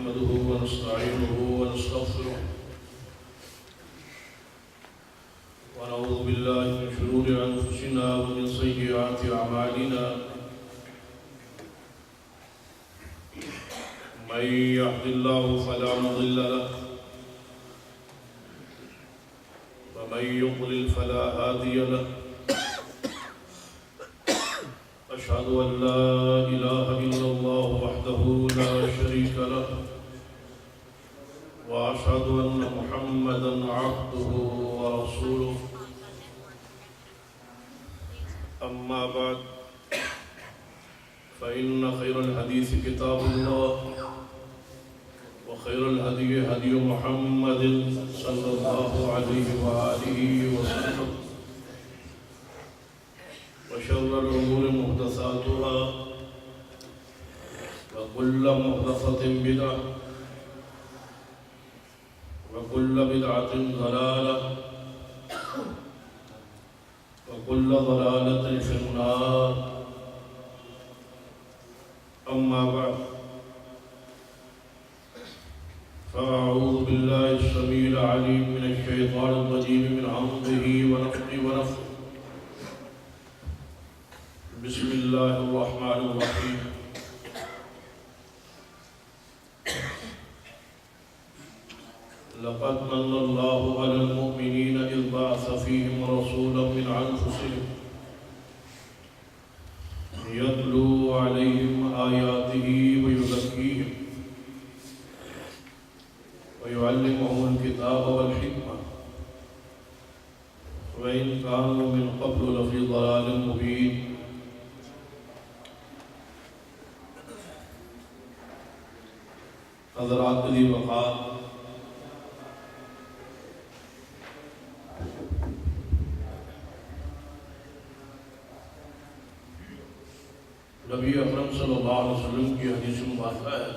نحمده ونستعينه ونستغفره ونعوذ بالله من شرور أنفسنا ومن سيئات أعمالنا من يهد الله فلا مضل له ومن يضلل فلا هادي له أشهد أن لا إله إلا الله وحده لا شريك له وأشهد أن محمدا عبده ورسوله أما بعد فإن خير الحديث كتاب الله وخير الهدي هدي محمد صلى الله عليه وآله وسلم وشر الأمور محدثاتها وكل محدثة بدعة وكل بدعة ضلالة وكل ضلالة في النار أما بعد فأعوذ بالله السميع العليم من الشيطان الرجيم من همزه ونفخه ونفثه بسم الله الرحمن الرحيم لقد من الله على المؤمنين إذ بعث فيهم رسولا من أنفسهم يتلو عليهم آياته ويزكيهم ويعلمهم الكتاب والحكمة وإن كانوا من قبل لفي ضلال مبين حضرات ذی وقار نبی اکرم صلی اللہ علیہ وسلم کی حدیث مبارکہ ہے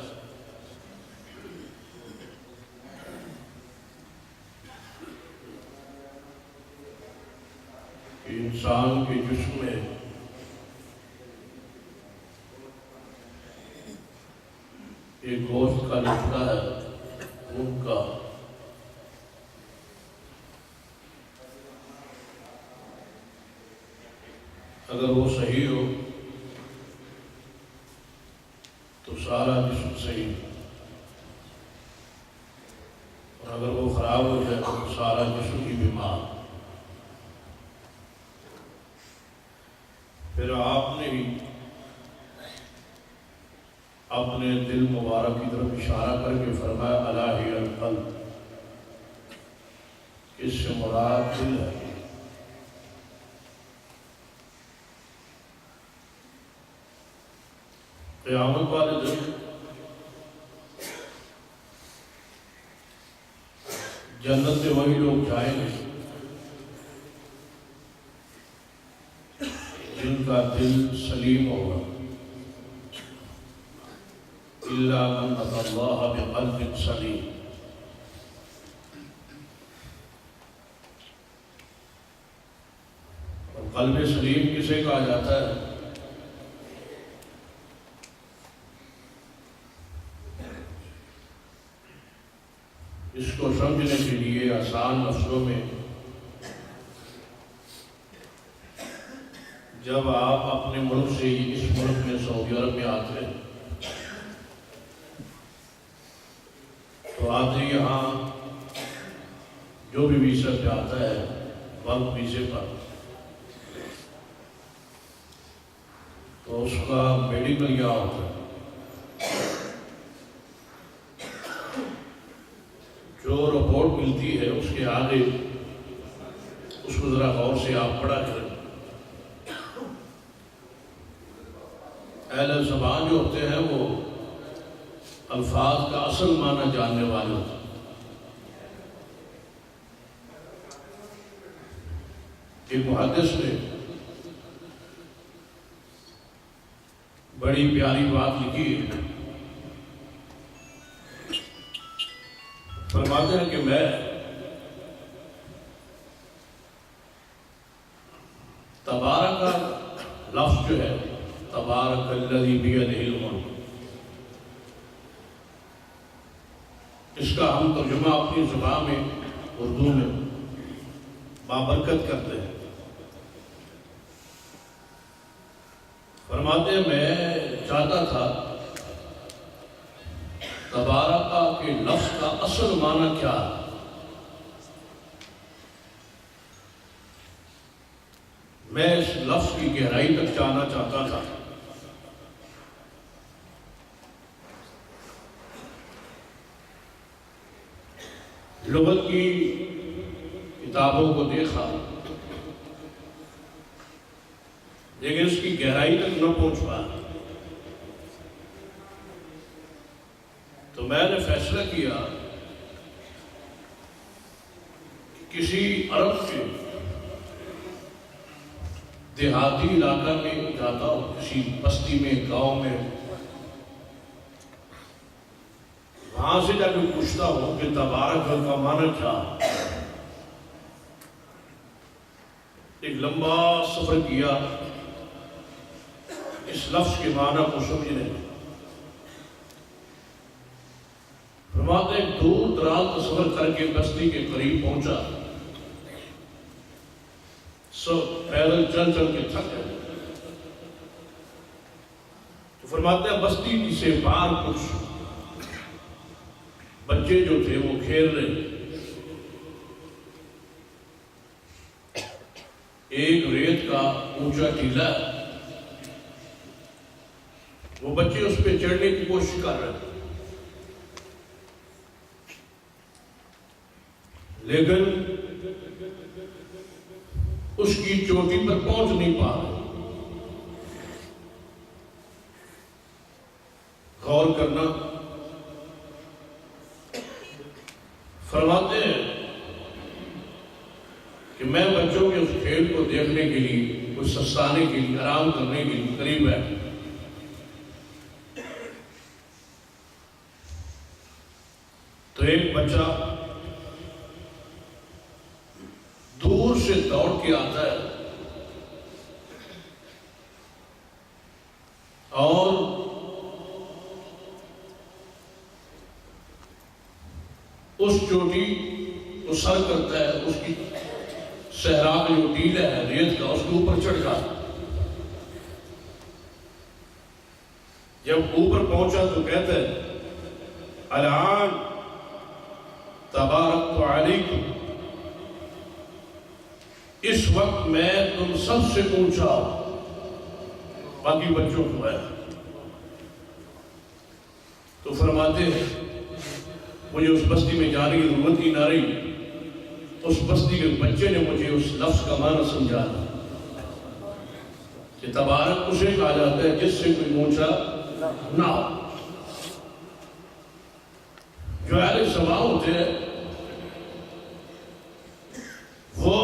کہ انسان کے جسم میں ایک گوشت کا لٹکا ہے خون کا، اگر وہ صحیح ہو تو سارا جسم صحیح، اور اگر وہ خراب ہو جائے تو سارا جسم ہی بیمار۔ پھر آپ نے ہی اپنے دل مبارک کی طرف اشارہ کر کے فرمایا الا ہی القلب، اس سے مراد دل ہے۔ قیامت والے دن جنت میں وہی لوگ جائیں گے جن کا دل سلیم ہوگا، الا من اتى الله بقلب سلیم۔ اور قلب سلیم کسے کہا جاتا ہے؟ اس کو سمجھنے کے لیے آسان لفظوں میں جب آپ اپنے ملک سے اس ملک میں سعودی عرب میں آتے ہیں تو آتے یہاں جو بھی ویزا پہ آتا ہے ورک ویزے پر، تو اس کا میڈیکل کیا ہوتا ہے، جو رپورٹ ملتی ہے اس کے آگے اس کو ذرا غور سے آپ پڑھا کریں۔ اہل زبان جو ہوتے ہیں وہ الفاظ کا اصل معنی جاننے والے ہوتے ہیں۔ ایک محدث نے بڑی پیاری بات لکھی ہے، فرماتے ہیں کہ میں تبارک لفظ جو ہے تبارک الذی بیدہ الملک، جس کا ہم ترجمہ اپنی زبان میں اردو میں بابرکت کرتے ہیں. فرماتے ہیں میں چاہتا تھا تبارکہ کے لفظ کا اصل معنی کیا ہے. میں اس لفظ کی گہرائی تک جانا چاہتا تھا. لغت کی کتابوں کو دیکھا لیکن اس کی گہرائی تک نہ پہنچ پایا. تو میں نے فیصلہ کیا کہ کسی عرب کے دیہاتی علاقہ میں جاتا ہوں، کسی بستی میں، گاؤں میں، وہاں سے جا کے پوچھتا ہوں کہ تبارک کا معنی کیا. ایک لمبا سفر کیا اس لفظ کے معنی کو سمجھنے. فرماتے ایک دور دراز کا سفر کر کے بستی کے قریب پہنچا. سب پیدل چل چل کے تھک گئے. تو فرماتے ہیں بستی سے باہر کچھ بچے جو تھے وہ کھیل رہے. ایک ریت کا اونچا ٹیلا ہے، وہ بچے اس پہ چڑھنے کی کوشش کر رہے تھے لیکن اس کی چوٹی پر پہنچ نہیں پا رہے. غور کرنا. فرماتے ہیں کہ میں بچوں کے اس کھیل کو دیکھنے کے لیے، کچھ سستانے کے لیے، آرام کرنے کے لیے قریب بیٹھا. تو ایک بچہ دور سے دوڑ کے آتا ہے اور اس چوٹی کو سر کرتا ہے، اس کی صحرا کا جو ٹیلا ہے ریت کا، اس کے اوپر چڑھ جاتا. جب اوپر پہنچا تو کہتا ہے الان تبارک علیکم، اس وقت میں تم سب سے اونچا باقی بچوں کو ہے. تو فرماتے ہیں مجھے اس بستی میں جانے کی ضرورت ہی نہ رہی. اس بستی کے بچے نے مجھے اس لفظ کا معنی سمجھا کہ تبارک اسے کہا جاتا ہے جس سے کوئی اونچا نہ ہو. جو اہل سما ہوتے ہیں وہ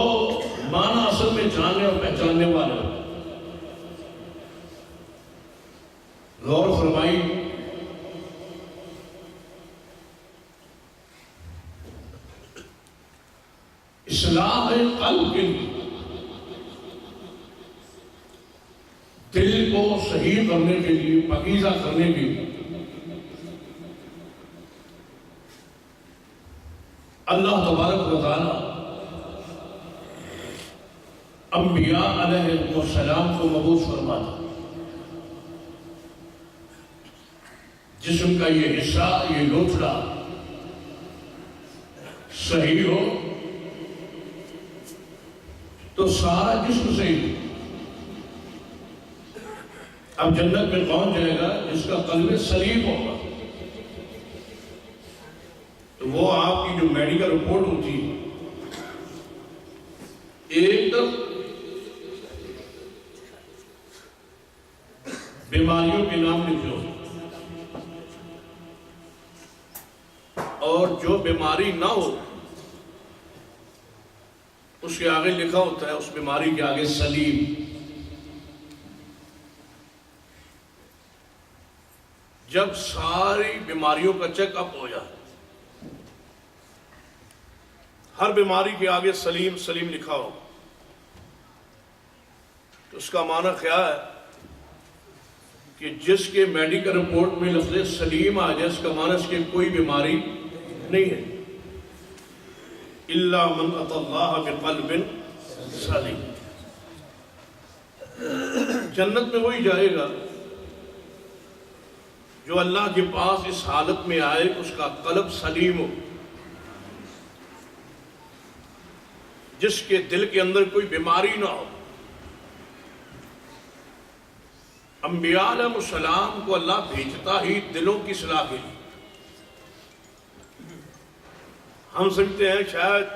معنی اصل میں جاننے اور پہچاننے والے ہوتے ہیں. غور فرمائی. اصلاح قلب کے لیے، دل کو صحیح کرنے کے لیے، پاکیزہ کرنے کے لیے اللہ تبارک و تعالی انبیاء علیہ السلام کو مبعوث فرماتا. جسم کا یہ حصہ، یہ لوتھڑا صحیح ہو تو سارا جسم صحیح. اب جنت میں کون جائے گا؟ جس کا قلب سلیم ہوگا. تو وہ آپ کی جو میڈیکل رپورٹ ہوتی ہے ایک طرف بیماریوں کے نام لکھے ہوتے اور جو بیماری نہ ہو اس کے آگے لکھا ہوتا ہے اس بیماری کے آگے سلیم. جب ساری بیماریوں کا چیک اپ ہو جائے، ہر بیماری کے آگے سلیم سلیم لکھا ہو، تو اس کا معنی کیا ہے کہ جس کے میڈیکل رپورٹ میں لفظ سلیم آ جائے، اس کا معنی اس کے کوئی بیماری نہیں ہے. الا من اتى اللہ بقلب سلیم. جنت میں وہی جائے گا جو اللہ کے پاس اس حالت میں آئے اس کا قلب سلیم ہو، جس کے دل کے اندر کوئی بیماری نہ ہو. انبیاء علیہ السلام کو اللہ بھیجتا ہی دلوں کی اصلاح کے لیے. ہم سمجھتے ہیں شاید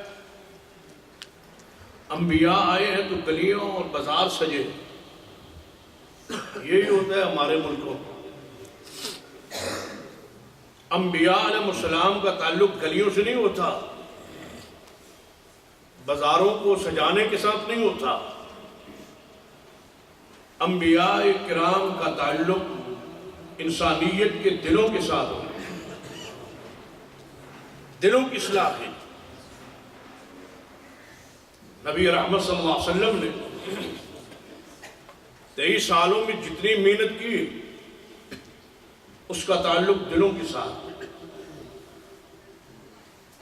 انبیاء آئے ہیں تو گلیوں اور بازار سجے. یہی ہوتا ہے ہمارے ملکوں. انبیاء علیہ السلام کا تعلق گلیوں سے نہیں ہوتا، بازاروں کو سجانے کے ساتھ نہیں ہوتا. انبیاء کرام کا تعلق انسانیت کے دلوں کے ساتھ ہوتا ہے، دلوں کی اصلاح ہے. نبی رحمت صلی اللہ علیہ وسلم نے 23 سالوں میں جتنی محنت کی اس کا تعلق دلوں کے ساتھ.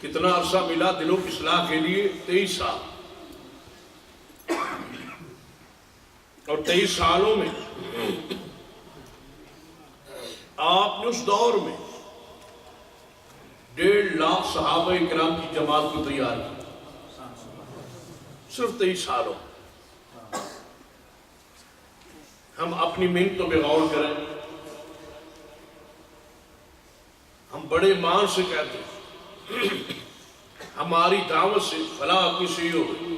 کتنا عرصہ ملا دلوں کی اصلاح کے لیے؟ 23 سال. اور 23 سالوں میں آپ نے اس دور میں 1.5 لاکھ صحابہ کرام کی جماعت کو تیار کیا. صرف 23 سالوں. ہم اپنی محنتوں پہ غور کریں. ہم بڑے مان سے کہتے ہیں ہماری دعوت سے فلاں کسی ہو گئی.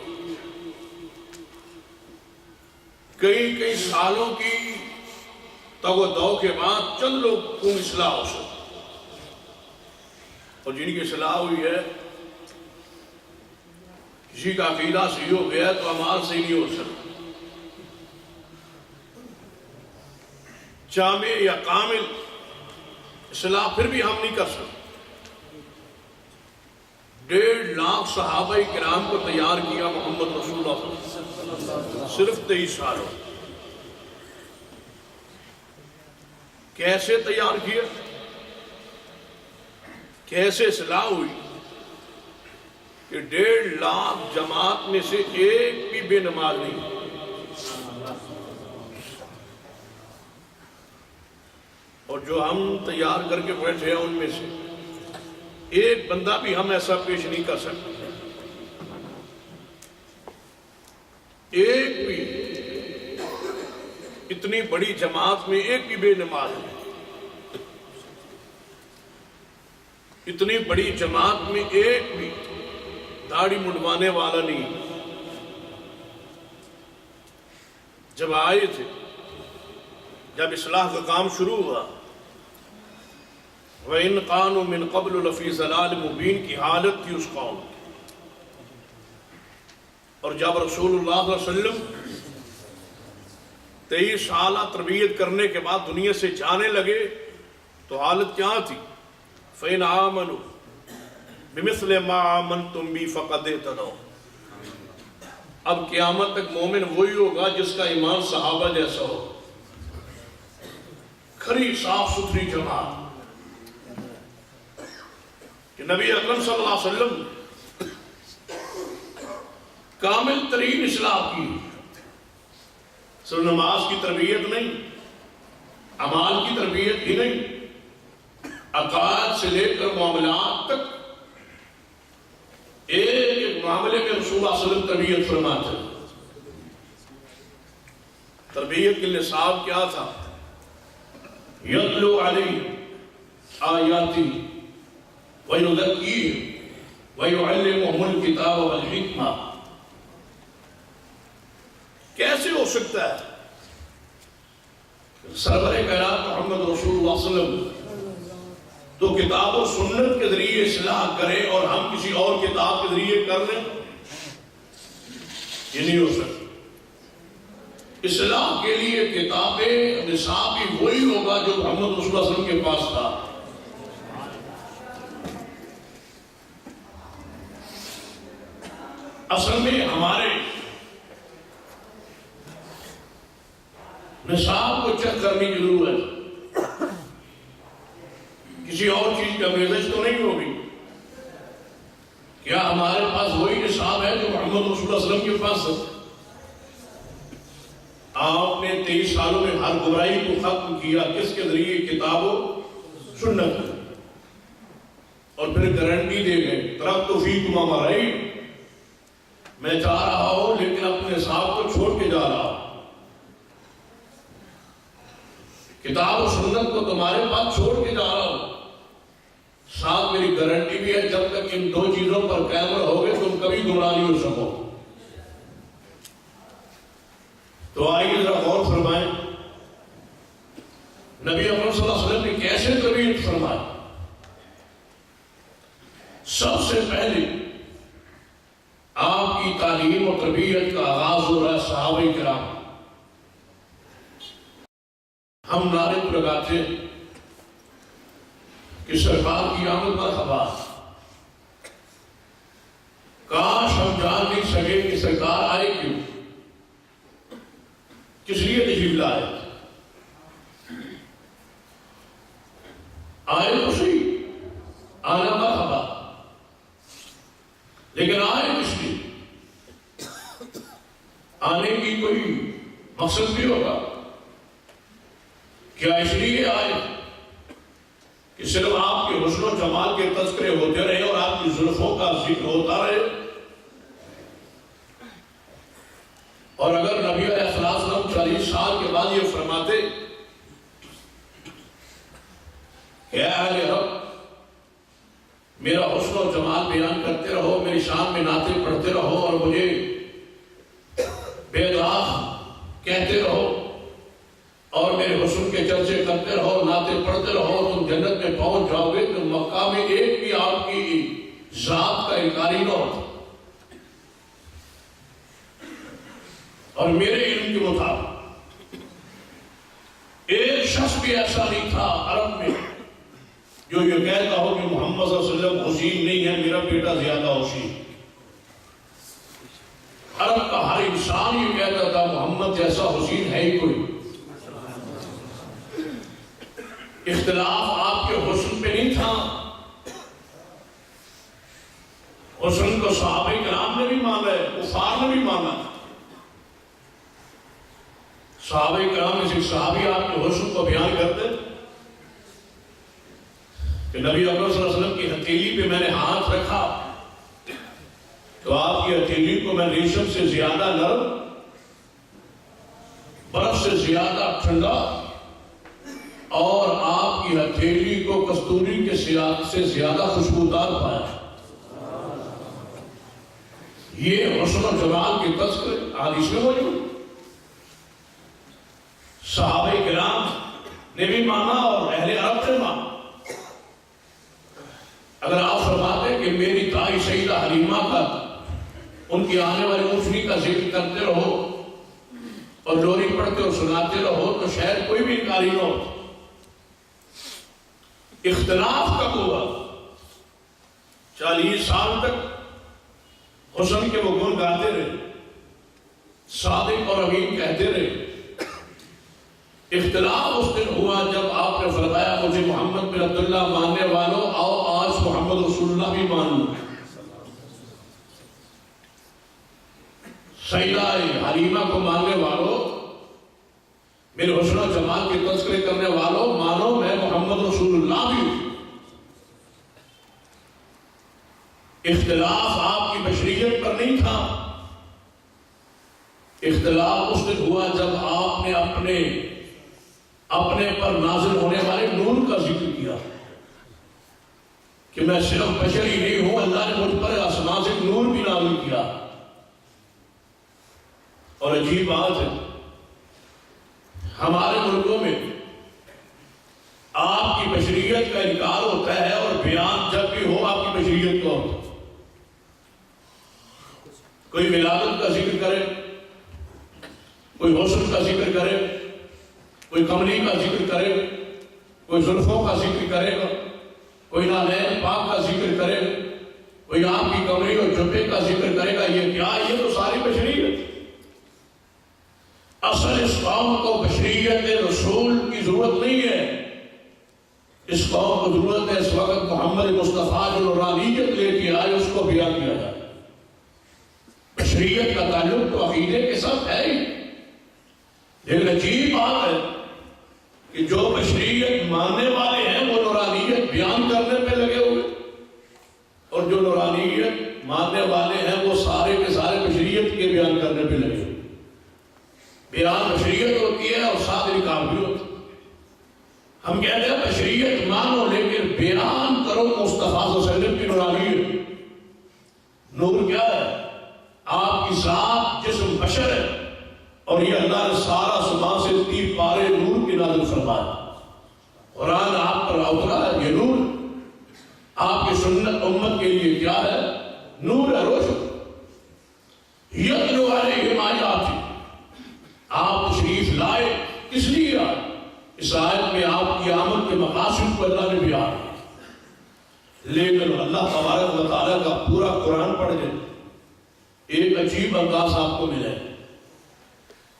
کئی سالوں کی تگ و دو کے بعد چند لوگ کو اصلاح ہو سکتے، اور جن کی اصلاح ہوئی ہے کسی کا عقیدہ صحیح ہو گیا تو اعمال صحیح نہیں ہو سکتا. جامع یا کامل اصلاح پھر بھی ہم نہیں کر سکتے. 1.5 لاکھ صحابہ کرام کو تیار کیا محمد رسول اللہ صلی اللہ علیہ وسلم صرف 23 سالوں. کیسے تیار کیا؟ کیسے اصلاح ہوئی کہ 1.5 لاکھ جماعت میں سے ایک بھی بے نماز نہیں. اور جو ہم تیار کر کے بیٹھے ہیں ان میں سے ایک بندہ بھی ہم ایسا پیش نہیں کر سکتے. ایک بھی اتنی بڑی جماعت میں ایک بھی بے نماز نہیں. اتنی بڑی جماعت میں ایک بھی داڑھی منڈوانے والا نہیں. جب آئے تھے، جب اصلاح کا کام شروع ہوا، وَإِنْ قَانُوا مِنْ قَبْلُ لَفِي ضَلَالٍ مُبِينٍ کی حالت تھی اس قوم. اور جب رسول اللہ صلی اللہ علیہ وسلم 23 سالہ تربیت کرنے کے بعد دنیا سے جانے لگے تو حالت کیا تھی؟ فَإِنْ آمَنُوا بِمِثْلِ مَا آمَنْتُمْ بِهِ فَقَدْ اهْتَدَوْا. اب قیامت تک مومن وہی ہوگا جس کا ایمان صحابہ جیسا ہو. کھری صاف ستھری جماعت کہ نبی اکرم صلی اللہ علیہ وسلم کامل ترین اصلاح کی. صرف نماز کی تربیت نہیں، اعمال کی تربیت ہی نہیں، عقائد سے لے کر معاملات تک ایک معاملے میں رسول اللہ صلی اللہ علیہ وسلم تربیت فرماتے ہیں. تربیت کے نصاب کیا تھا؟ یتلو علیہ آیاتی وَيُذَكِّيهِمْ وَيُعَلِّمُهُمُ الْكِتَابَ وَالْحِکْمَةَ. کیسے ہو سکتا ہے سرور کائنات محمد رسول اللہ صلی اللہ علیہ وسلم تو کتاب و سنت کے ذریعے اصلاح کرے اور ہم کسی اور کتاب کے ذریعے کر لیں؟ یہ نہیں ہو سکتا. اصلاح کے لیے کتاب نصاب بھی وہی ہوگا جو محمد رسول اللہ صلی اللہ علیہ وسلم کے پاس تھا. اصل میں ہمارے نصاب کو چیک کرنے کی ضرورت ہے. کسی اور چیز کا میزج تو نہیں ہوگی. کیا ہمارے پاس وہی نصاب ہے جو محمد رسول اللہ صلی اللہ علیہ وسلم کے پاس ہے؟ آپ نے 23 سالوں میں ہر برائی کو ختم کیا، کس کے ذریعے؟ کتاب و سنت، اور پھر گارنٹی دے گئے ترکت فیکم امرین، میں چاہ رہا ہوں لیکن اپنے نصاب کو چھوڑ کے جا رہا ہوں، کتاب و سنت کو تمہارے پاس چھوڑ کے جا رہا ہوں، ساتھ میری گارنٹی بھی ہے جب تک ان 2 چیزوں پر قائم رہو گے تم کبھی گمراہ نہیں ہو سکو۔ تو آئیے ذرا غور فرمائیں نبی اکرم صلی اللہ علیہ وسلم نے کیسے تربیت فرمائی۔ سب سے پہلے آپ کی تعلیم و تربیت کا آغاز ہو رہا ہے صحابہ کرام۔ ہم نعرے تو لگاتے ہیں کہ سرکار کی آمد مرحبا، کاش ہم جان نہیں سکے کہ سرکار آئے کیوں، کس لیے تشریف لائے، آئے تو صحیح، آنا مرحبا، لیکن آئے کس لیے؟ آنے کی کوئی مقصد بھی ہوگا؟ کیا اس لیے آئے کہ صرف آپ کے حسن و جمال کے تذکرے ہوتے رہے اور آپ کی زلفوں کا ذکر ہوتا رہے؟ اور اگر نبی علیہ السلام 40 سال کے بعد یہ فرماتے کہ اے اہل رب میرا حسن و جمال بیان کرتے رہو، میری شان میں نعتیں پڑھتے رہو اور مجھے بے داغ کہتے رہو اور میرے حسن کے چرچے کرتے رہو، نعتیں پڑھتے رہو، تم جنت میں پہنچ جاؤ گے تو مکہ میں ایک بھی آپ کی ذات کا انکاری نہ ہوتا۔ اور میرے علم کے مطابق ایک شخص بھی ایسا نہیں تھا عرب میں جو یہ کہتا ہو کہ محمد صلی اللہ علیہ وسلم حسین نہیں ہے، میرا بیٹا زیادہ حسین۔ عرب کا ہر انسان یہ کہتا تھا محمد جیسا حسین ہے ہی کوئی۔ اختلاف آپ کے حسن پہ نہیں تھا، حسن کو صحابہ کرام نے بھی مانا ہے، کفار نے بھی مانا ہے۔ صحابہ کرام میں سے صحابی آپ کے حسن کو بیان کرتے کہ نبی اکرم صلی اللہ علیہ وسلم کی ہتھیلی پہ میں نے ہاتھ رکھا تو آپ کی ہتھیلی کو میں ریشم سے زیادہ نرم، برف سے زیادہ ٹھنڈا اور آپ کی ہتھیلی کو کستوری کے سے زیادہ خوشبودار پایا۔ یہ حسن و جمال کے تذکرے حدیث میں موجود۔ صحابہ کرام نے بھی مانا اور اہل عرب نے مانا۔ اگر آپ فرماتے کہ میری دائی سیدہ حلیمہ کا ان کی آنے والی اونچنی کا ذکر کرتے رہو اور لوری پڑھتے اور سناتے رہو تو شاید کوئی بھی انکاری نہ ہو۔ اختلاف کب ہوا؟ 40 سال تک حسن کے وہ گن گاتے رہے، صادق اور امین کہتے رہے۔ اختلاف اس دن ہوا جب آپ نے فرمایا مجھے محمد بن عبداللہ ماننے والوں آؤ آج محمد رسول اللہ بھی مان لو۔ سیدہ حلیمہ کو ماننے والوں، میرے حسن و جمال کے تذکرے کرنے والوں، مانو میں محمد رسول اللہ بھی ہوں۔ اختلاف آپ کی بشریت پر نہیں تھا، اختلاف اس دن ہوا جب آپ نے اپنے پر نازل ہونے والے نور کا ذکر کیا کہ میں صرف بشر ہی نہیں ہوں، اللہ نے مجھ پر آسمان سے نور بھی نازل کیا۔ اور عجیب بات ہے ہمارے ملکوں میں آپ کی بشریت کا انکار ہوتا ہے اور بیان جب بھی ہو آپ کی بشریت کا ہوتا ہے۔ کوئی ولادت کا ذکر کرے، کوئی حسن کا ذکر کرے، کوئی کملی کا ذکر کرے، کوئی زلفوں کا ذکر کرے گا، کوئی نالین پاک کا ذکر کرے، کوئی آپ کی کملی اور جبے کا ذکر کرے گا۔ یہ کیا؟ یہ تو ساری بشریت۔ اصل اس قوم کو بشریت رسول کی ضرورت نہیں ہے، اس قوم کو ضرورت ہے اس وقت محمد مصطفیٰ جو نورانیت لے کے آئے اس کو بیان کیا جائے۔ بشریت کا تعلق تو عقیدے کے ساتھ ہے ہی، لیکن عجیب بات ہے کہ جو بشریت ماننے والے ہیں وہ نورانیت بیان کرنے پہ لگے ہوئے، اور جو نورانیت ماننے والے ہیں وہ سارے کے سارے بشریت کے بیان کرنے پہ لگے ہوئے۔ بیان بشریت ہوتی ہے اور ساتھ انکار بھی ہوتا ہے۔ ہم کہتے ہیں بشریت مانو لیکن بیان کرو مصطفیٰ صلی اللہ علیہ وسلم کی نورانیت۔ نور کیا ہے؟ آپ کی ذات جسم بشر ہے، اور یہ اللہ نے سارا سما سے 3 پارے نور کی نازل فرمایا۔ قرآن آپ پر اترا ہے، یہ نور۔ آپ کی سنت امت کے لیے کیا ہے؟ نور ہے، روشن۔ یتلو علیہم آیاتی، آپ تشریف لائے، کس لیے آئے؟ اس آیت میں آپ کی آمد کے مقاصد کو اللہ نے بھی آئے، لیکن اللہ تبارک و تعالیٰ کا پورا قرآن پڑھ لیں، ایک عجیب انداز آپ کو ملے۔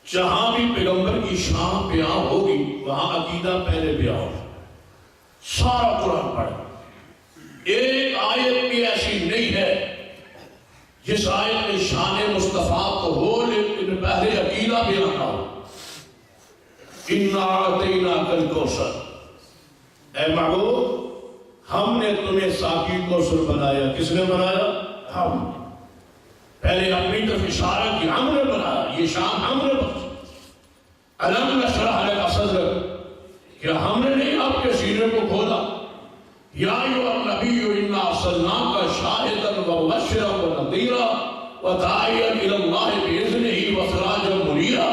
جہاں بھی پیغمبر کی شان بیان ہوگی وہاں عقیدہ پہلے بیان ہوگا۔ سارا قرآن پڑھیں، ایک آیت بھی ایسی نہیں ہے جس آیت میں شان مصطفیٰ تو ہو لیکن پہلے عقیدہ بیان نہ ہو۔ اِنَّا أَعْطَيْنَاكَ الْكَوْثَرَ، اے معبود ہم نے تمہیں ساقی کوثر بنایا۔ کس نے بنایا؟ ہم۔ پہلے اپنی طرف اشارہ کی، ہم نے بنایا، یہ شان ہم نے بخشی۔ أَلَمْ نَشْرَحْ لَكَ صَدْرَكَ، کیا ہم نے نہیں آپ کے سینے کو کھولا؟ یا ایھا النبی انا ارسلناک شاہدا ومبشرا ونذیرا وداعیا الی اللہ باذنہ وسراجا منیرا۔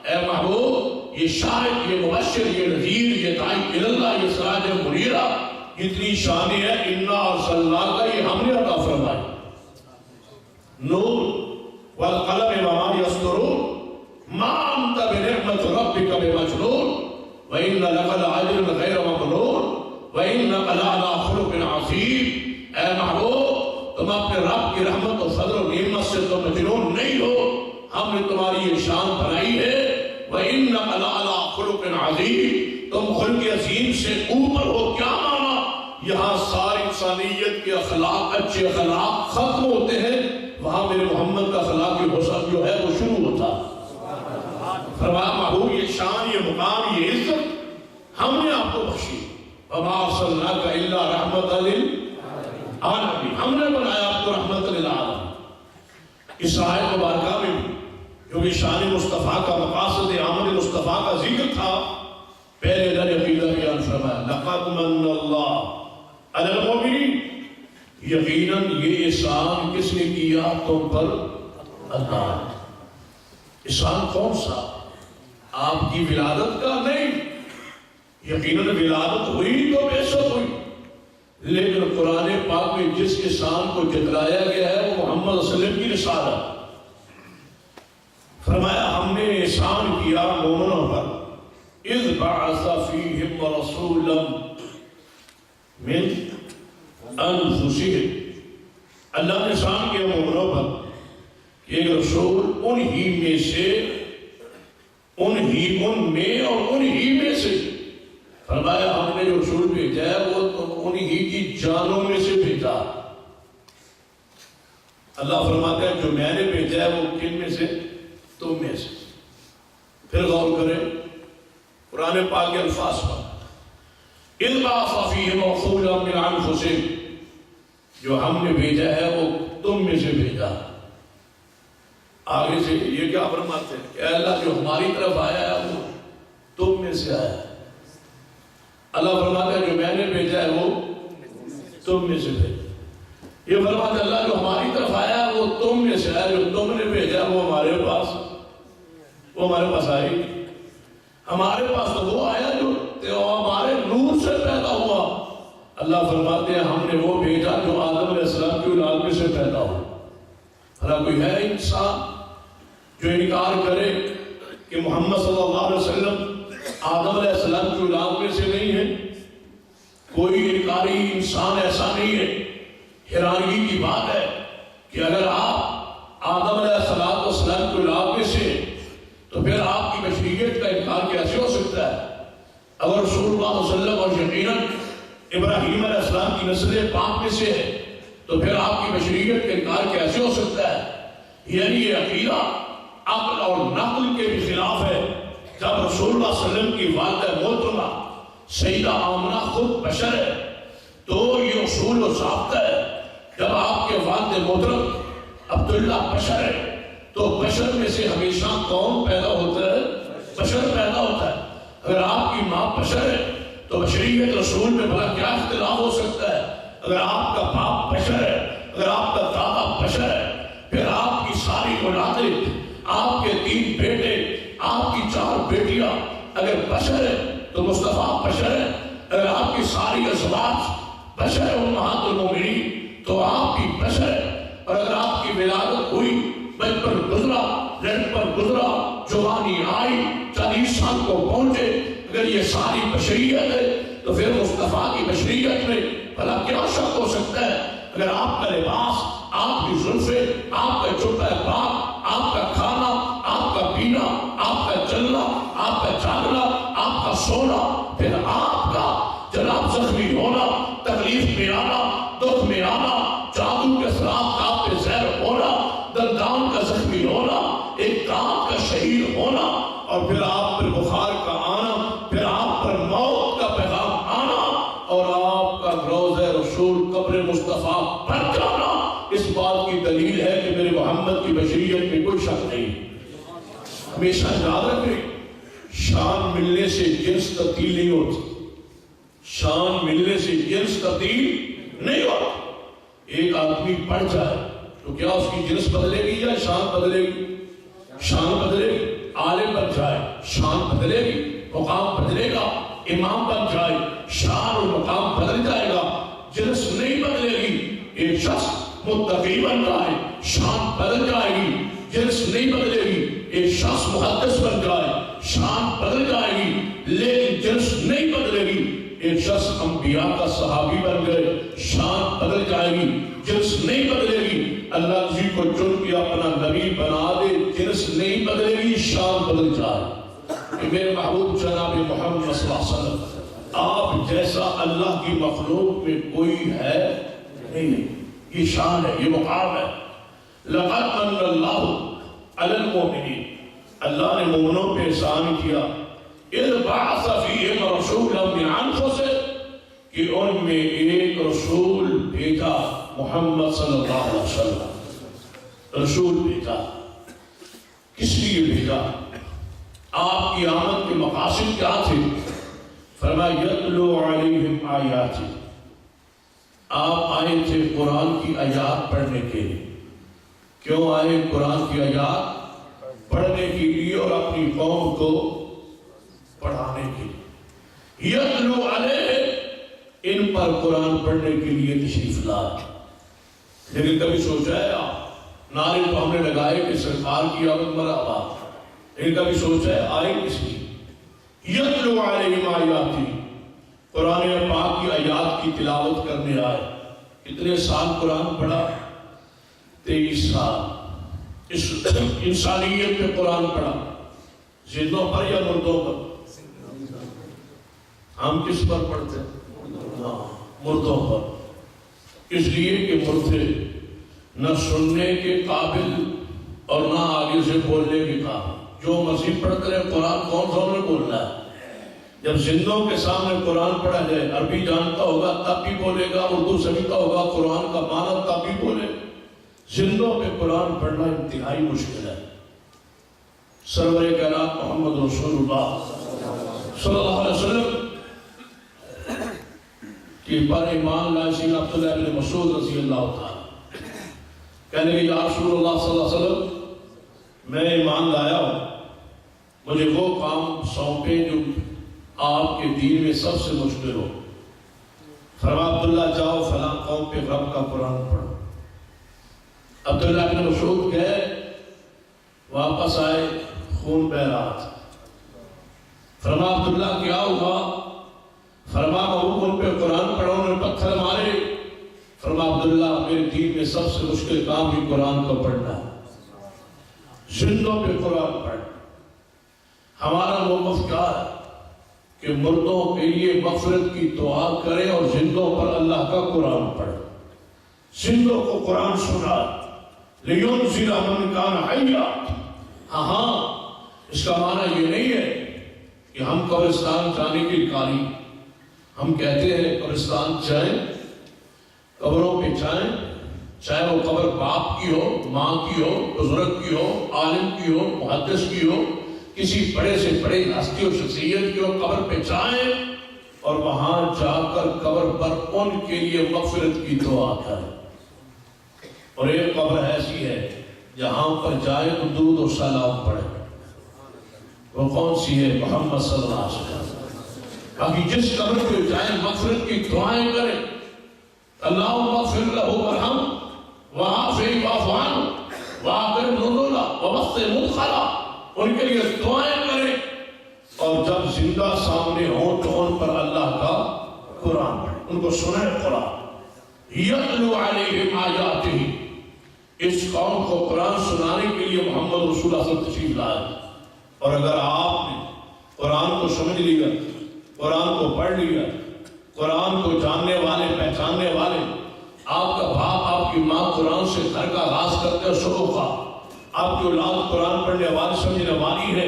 اے محبوب، یہ شاہد، یہ مبشر، یہ نذیر، یہ داعی الی اللہ، یہ سراج منیرا، اتنی شانیں ہیں۔ انا ارسلناک، یہ ہم نے عطا فرمائی۔ نور والقلم وما یسطرون، ما انت بنعمت ربک بمجنون، وان لک لأجرا غیر ممنون، وَإِنَّكَ لَعَلَىٰ خُلُقٍ عَظِيمٍ۔ اے محبوب، تم اپنے رب کی رحمت و فضل و نعمت سے تم مجنون نہیں ہو، ہم نے تمہاری یہ شان بنائی ہے۔ وَإِنَّكَ لَعَلَىٰ خُلُقٍ عَظِيمٍ، تم خلق عظیم سے اوپر ہو۔ کیا مانا؟ یہاں ساری انسانیت کے اخلاق، اچھے اخلاق ختم ہوتے ہیں، وہاں میرے محمد کا اخلاقی حسن جو ہے وہ شروع ہوتا ہے۔ فرمایا محبوب، یہ شان، یہ مقام، یہ عزت ہم نے آپ کو بخشی۔ وَمَا أَرْسَلْنَاكَ إِلَّا رَحْمَةً لِلْعَالَمِينَ، ہم نے بنایا آپ کو رحمت للعالمین۔ اس آیت مبارکہ میں بھی جو کہ شان مصطفیٰ کا مقاصد آمد مصطفیٰ کا ذکر تھا، پہلے اللہ نے عقیدہ بیان فرمایا، لَقَدْ مَنَّ اللَّهُ عَلَى الْمُؤْمِنِينَ، یقیناً یہ احسان کس نے کیا تم پر؟ اللہ۔ احسان کون سا؟ آپ کی ولادت کا نہیں، یقیناً ولادت ہوئی تو بے شک ہوئی، لیکن قرآن پاک میں جس احسان کو جتلایا گیا ہے وہ محمد صلی اللہ علیہ وسلم کی رسالت۔ فرمایا ہم نے احسان کیا مومنوں پر، اذ بعث فیہم رسولا من انفسہم، اللہ نے احسان کیا مومنوں پر کہ ایک رسول انہی میں سے، ان میں اور انہی میں سے، فرمایا ہم نے جو رسول بھیجا ہے وہ تو انہی کی جانوں میں سے بھیجا۔ اللہ فرماتا ہے جو میں نے بھیجا ہے وہ کن میں سے؟ تم میں سے۔ پھر غور کریں قرآن پاک کے الفاظ پر، اذ بعث فیہم رسولا من انفسہم، جو ہم نے بھیجا ہے وہ تم میں سے بھیجا۔ آگے سے یہ کیا فرماتے ہیں کہ اللہ جو ہماری طرف آیا ہے وہ تم میں سے آیا ہے۔ اللہ فرماتا ہے جو میں نے بھیجا ہے وہ تم میں سے بھیجا۔ یہ فرماتا ہے اللہ جو ہماری طرف آیا ہے وہ تم میں سے آیا، جو تم نے بھیجا وہ ہمارے پاس آئی۔ ہمارے پاس تو وہ آیا جو ہمارے نور سے پیدا ہوا۔ اللہ فرماتے ہیں ہم نے وہ بھیجا جو آدم علیہ السلام کی اولاد میں سے پیدا ہوا۔ بھلا کوئی ہے انسان جو انکار کرے کہ محمد صلی اللہ علیہ وسلم آدم علیہ السلام کی اولاد میں سے نہیں ہے؟ کوئی انکاری انسان ایسا نہیں ہے۔ حیرانگی کی بات ہے کہ اگر آپ آدم علیہ السلام کی اولاد میں سے، تو پھر آپ کی بشریت کا انکار کیسے ہو سکتا ہے؟ اگر رسول اللہ صلی اللہ علیہ وسلم اور یقیناً ابراہیم علیہ السلام کی نسل پاک میں سے ہے، تو پھر آپ کی بشریت کا انکار کیسے ہو سکتا ہے؟ یعنی یہ عقیدہ عقل اور نقل کے بھی خلاف ہے۔ جب رسول اللہ صلی اللہ علیہ وسلم کی والدہ محترمہ سیدہ آمنہ خود بشر ہے تو یہ اصول و ضابطہ ہے، جب آپ کے والد محترم عبداللہ بشر ہے تو بشر میں سے ہمیشہ کون پیدا ہوتا ہے؟ بشر پیدا ہوتا ہے۔ اگر آپ کی ماں بشر ہے تو بشریت رسول میں بھلا کیا اختلاف ہو سکتا ہے؟ اگر آپ کا باپ بشر ہے، اگر آپ کا دادا بشر ہے، پھر آپ کی ساری اولادیں، آپ کے 3 بیٹے، آپ کی 4 بیٹیاں اگر بشر ہے تو مصطفیٰ بشر ہے۔ اگر آپ کی ساری ازواج بشر ہے امہات المومنین تو آپ بھی بشر ہے۔ اور اگر آپ کی ولادت ہوئی، بچپن گزرا، لڑکپن گزرا، جوانی آئی، 40 سال کو پہنچے، اگر یہ ساری بشریت ہے تو پھر مصطفیٰ کی بشریت میں بھلا کیا شک ہو سکتا ہے؟ اگر آپ کا لباس، آپ کی زلفیں، آپ کا جبہ پاک، آپ کا کھانا، آپ کا پینا، آپ کا چلنا، آپ کا جاگنا، آپ کا سونا، پھر آپ کا جناب زخمی ہونا، تکلیف میں آنا، دکھ میں آنا، جادو کے خلاف آپ پہ زہر ہونا، دندان کا زخمی ہونا، ایک دانت کا شہید ہونا، اور پھر آپ پر بخار کا آنا، پھر آپ پر موت کا پیغام آنا، اور آپ کا روضہ رسول قبر مصطفیٰ پر جانا، اس بات کی دلیل ہے کہ میرے محمد کی بشریت میں کوئی شک نہیں۔ ہمیشہ یاد رکھیں، شان ملنے سے جنس تبدیل نہیں ہوتی، شان ملنے سے جنس تبدیل نہیں ہوتی۔ ایک آدمی پڑھ جائے تو کیا اس کی جنس بدلے گی یا شان بدلے گی؟ شان بدلے گی۔ عالم بن جائے شان بدلے گی، مقام بدلے گا۔ امام بن جائے شان اور مقام بدل جائے گا، جنس نہیں بدلے گی۔ ایک شخص متقی بن جائے شان بدل جائے گی، جنس نہیں بدلے گی۔ ایک شخص محدث بن جائے شان بدل جائے گی، لیکن جنس نہیں بدلے گی۔ ایک شخص انبیاء کا صحابی بن گئے، شان بدل جائے گی، جنس نہیں بدلے گی۔ اللہ کسی کو چن کے اپنا نبی بنا دے، جنس نہیں بدلے گی، شان بدل جائے۔ کہ میرے محبوب جناب محمد صلی اللہ علیہ وسلم آپ جیسا اللہ کی مخلوق میں کوئی ہے نہیں، یہ شان ہے، یہ مقام ہے۔ لَقَدْ مَنَّ اللَّهُ عَلَى الْمُؤْمِنِينَ، اللہ نے مومنوں پہ احسان کیا، اِذْ بَعَثَ فِيهِمْ رَسُولًا مِنْ أَنفُسِهِمْ، کہ ان میں ایک رسول بھیجا، محمد صلی اللہ علیہ وسلم رسول بھیجا۔ کس لیے بھیجا؟ آپ کی آمد کے مقاصد کیا تھے؟ فرمایا یتلو علیہم آیاتی، آپ آئے تھے قرآن کی آیات پڑھنے کے لیے۔ کیوں آئے قرآن کی آیات پڑھنے کے لیے اور اپنی قوم کو پڑھانے کے لیے۔ یتلو علیہ، ان پر قرآن پڑھنے کے لیے تشریف لائے۔ لیکن کبھی سوچا ہے آپ، نعرے تو ہم نے لگائے کہ سرکار کی آمد مرحبا، لیکن کبھی سوچا ہے آئے کس لیے؟ یتلو علیہم آیاتی، قرآن پاک کی آیات کی تلاوت کرنے آئے۔ کتنے سال قرآن پڑھا؟ 23 سال۔ اس انسانیت پہ قرآن پڑھا، زندوں پر یا مردوں پر؟ ہم کس پر پڑھتے ہیں؟ مردوں پر، اس لیے کہ مردے نہ سننے کے قابل اور نہ آگے سے بولنے کے قابل۔ جو مسیح پڑھتے رہے قرآن کون سا انہیں بولنا ہے؟ جب زندوں کے سامنے قرآن پڑھا جائے، عربی جانتا ہوگا تب بھی بولے گا، اردو سمجھتا ہوگا قرآن کا معنی تب بھی بولے۔ زندوں پہ قرآن پڑھنا انتہائی مشکل ہے۔ سرور کائنات محمد رسول اللہ صلی اللہ علیہ وسلم کہ پر ایمان لائے سیدنا عبداللہ بن مسعود رضی اللہ تعالی، کہنے کہ یا رسول اللہ صلی اللہ علیہ وسلم میں ایمان لایا ہوں، مجھے وہ کام سونپے جو آپ کے دین میں سب سے مشکل ہو۔ فرمایا عبداللہ جاؤ فلاں قوم پہ رب کا قرآن پڑھو۔ عبداللہ بن مسعود گئے، واپس آئے، خون بہ رہا تھا۔ فرمایا عبداللہ کیا ہوا؟ فرمایا ان پہ قرآن پڑھو، انہوں نے پتھر مارے۔ فرمایا عبداللہ میرے دین میں سب سے مشکل کام ہی قرآن کو پڑھنا ہے، زندوں پہ قرآن پڑھ۔ ہمارا موقف کیا ہے؟ کہ مردوں کے لیے مغفرت کی دعا کرے اور زندوں پر اللہ کا قرآن پڑھے، زندوں کو قرآن سنا، لِيُنْزِلَ مَنْ كَانَ حَيًّا۔ ہاں اس کا معنی یہ نہیں ہے کہ ہم قبرستان جانے کی قائل، ہم کہتے ہیں قبرستان جائیں، قبروں پہ جائیں، چاہے وہ قبر باپ کی ہو، ماں کی ہو، بزرگ کی ہو، عالم کی ہو، محدث کی ہو، کسی بڑے سے بڑے ہستی و شخصیت کی ہو، قبر پہ جائیں اور وہاں جا کر قبر پر ان کے لیے مغفرت کی دعا کریں۔ اور ایک قبر ایسی ہے جہاں پر جائے تو درود و سلام پڑھے، وہ کون سی ہے؟ محمد صلی اللہ علیہ وسلم۔ باقی جس قبر پہ جائیں مغفرت کی دعائیں کریں، اللہم اغفر لہ ورحمہ وعافہ واعف عنہ واکرم نزلہ ووسع مدخلہ، ان کے لیے دعائیں کریں، اور جب زندہ سامنے ہوں تو ان پر اللہ کا قرآن پڑھیں، ان کو سنیں قرآن۔ یتلو علیہم آیاتہ، اس قوم کو قرآن سنانے کے لیے محمد رسول اللہ صلی اللہ علیہ وسلم تشریف لائے۔ اور اگر آپ نے قرآن کو سمجھ لیا، قرآن کو پڑھ لیا، قرآن کو جاننے والے پہچاننے والے، آپ کا باپ آپ کی ماں قرآن سے گھر کا آغاز کرتے ہیں شروع کا، آپ کی اولاد قرآن پڑھنے والی سمجھنے والی ہے،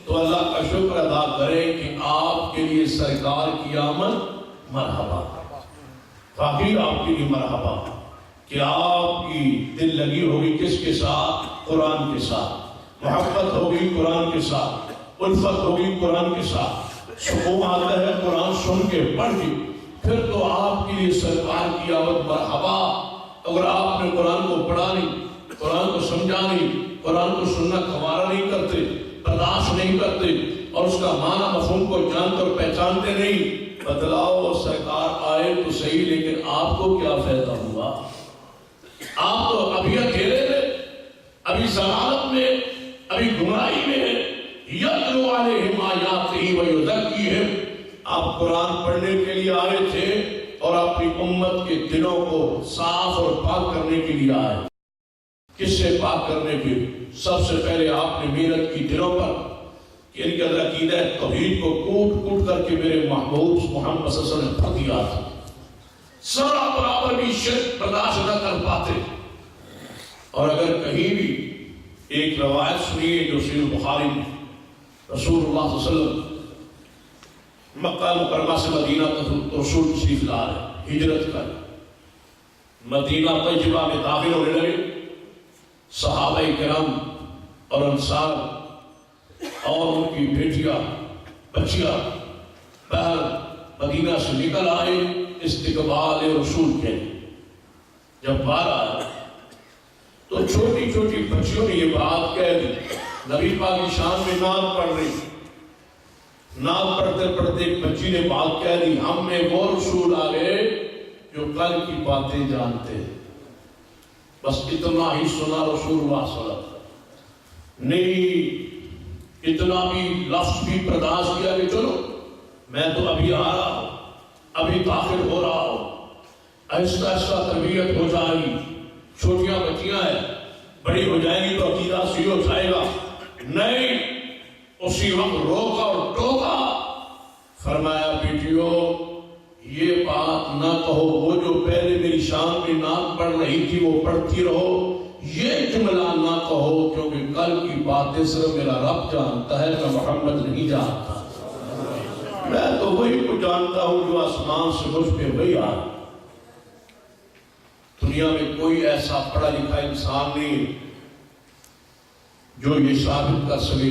تو اللہ کا شکر ادا کریں کہ آپ کے لیے سرکار کی آمد مرحبا، واقعی آپ کے لیے مرحبا کہ آپ کی دل لگی ہوگی کس کے ساتھ؟ قرآن کے ساتھ، محبت ہوگی قرآن کے ساتھ، الفت ہوگی قرآن کے ساتھ، سکون آتا ہے قرآن سن کے پڑھ کے، پھر تو آپ کے لیے سرکار کی آمد مرحبا۔ اگر آپ نے قرآن کو پڑھا نہیں، قرآن کو سمجھا نہیں، قرآن کو سننا گوارا نہیں کرتے، برداشت نہیں کرتے، اور اس کا معنی مفہوم کو جانتے اور پہچانتے نہیں، بتلاؤ سرکار آئے تو صحیح، لیکن آپ کو کیا فائدہ ہوا؟ آپ تو ابھی اکیلے میں، ابھی ضلالت میں، ابھی گمراہی میں ہیں۔ یتلو علیہم آیاتہ ویزکیہم، آپ قرآن پڑھنے کے لیے آئے تھے اور اپنی امت کے دلوں کو صاف اور پاک کرنے کے لیے آئے۔ کس سے پاک کرنے کے؟ سب سے پہلے آپ نے محنت کی دلوں پر کہ ان کے اندر عقیدہ توحید کو کوٹ کوٹ کر کے میرے محبوب محمد صلی اللہ علیہ وسلم نے پڑھ دیا تھا، ذرا برابر بھی شرک برداشت نہ کر پاتے۔ اور اگر کہیں بھی ایک روایت سنیے جو صحیح بخاری میں رسول اللہ صلی اللہ علیہ وسلم مکہ مکرمہ سے مدینہ رسول تشریف لا رہے، ہجرت کر مدینہ طیبہ میں داخل ہونے لگے، صحابہ کرام اور انصار اور ان کی بیٹیاں بچیاں پہل مدینہ سے نکل آئے استقبال رسول کے۔ جب باہر آئے تو چھوٹی چھوٹی بچیوں نے یہ بات کہہ دی، نبی پاک کی شان میں نعت پڑھ رہی، نعت پڑھتے پڑھتے ایک بچی نے بات کہہ دی، ہم میں وہ رسول آ گئے جو کل کی باتیں جانتے ہیں۔ بس اتنا ہی سنا رسول اللہ صلی اللہ علیہ وسلم، نہیں اتنا بھی لفظ بھی برداشت کیا کہ چلو میں تو ابھی آ رہا ہوں، ابھی داخل ہو رہا ہوں، آہستہ آہستہ تربیت ہو جائے گی، چھوٹیاں بچیاں ہیں، بڑی ہو جائیں گی تو عقیدہ صحیح ہو جائے گا۔ نہیں، اسی وقت روکا اور ٹوکا، فرمایا بیٹیو یہ بات نہ کہو، وہ جو پہلے میری شان میں نعت پڑھ رہی تھی وہ پڑھتی رہو، یہ جملہ نہ کہو، کیونکہ کل کی باتیں صرف میرا رب جانتا ہے، میں محمد نہیں جانتا، میں تو وہی کو جانتا ہوں جو آسمان سے مجھ پہ وہی آ رہا۔ دنیا میں کوئی ایسا پڑھا لکھا انسان نہیں جو یہ ثابت کر سکے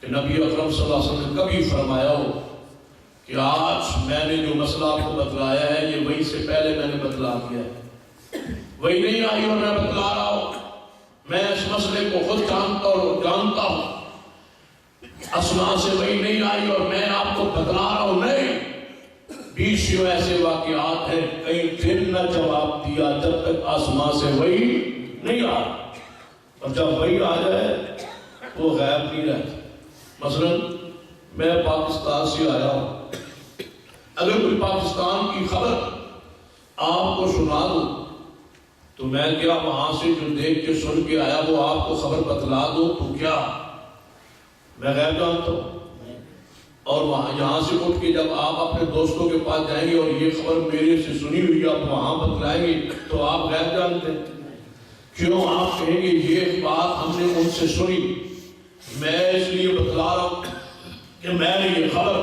کہ نبی اکرم صلی اللہ علیہ وسلم نے کبھی فرمایا ہو کہ آج میں نے جو مسئلہ آپ کو بتلایا ہے یہ وہی سے پہلے میں نے بتلا دیا ہے، وہی نہیں آئی اور میں بتلا رہا ہوں، میں اس مسئلے کو خود جانتا ہوں، آسمان سے وہی نہیں آئی اور میں آپ کو بتلا رہا ہوں، نہیں، بیسیوں ایسے واقعات ہیں، کئی دن نہ جواب دیا جب تک آسمان سے وہی نہیں آ، اور جب وہی آ جائے وہ غیب نہیں رہتا۔ مثلا میں پاکستان سے آیا ہوں، اگر کوئی پاکستان کی خبر آپ کو سنا دوں تو میں کیا وہاں سے جو دیکھ کے سن کے آیا وہ آپ کو خبر بتلا دوں تو کیا میں غیب جانتا ہوں؟ اور وہاں یہاں سے اٹھ کے جب آپ اپنے دوستوں کے پاس جائیں گے اور یہ خبر میرے سے سنی ہوئی آپ وہاں بتلائیں گے تو آپ غیب جانتے ہیں؟ کیوں آپ کہیں گے یہ بات ہم نے ان سے سنی؟ میں اس لیے بتلا رہا ہوں کہ میں نے یہ خبر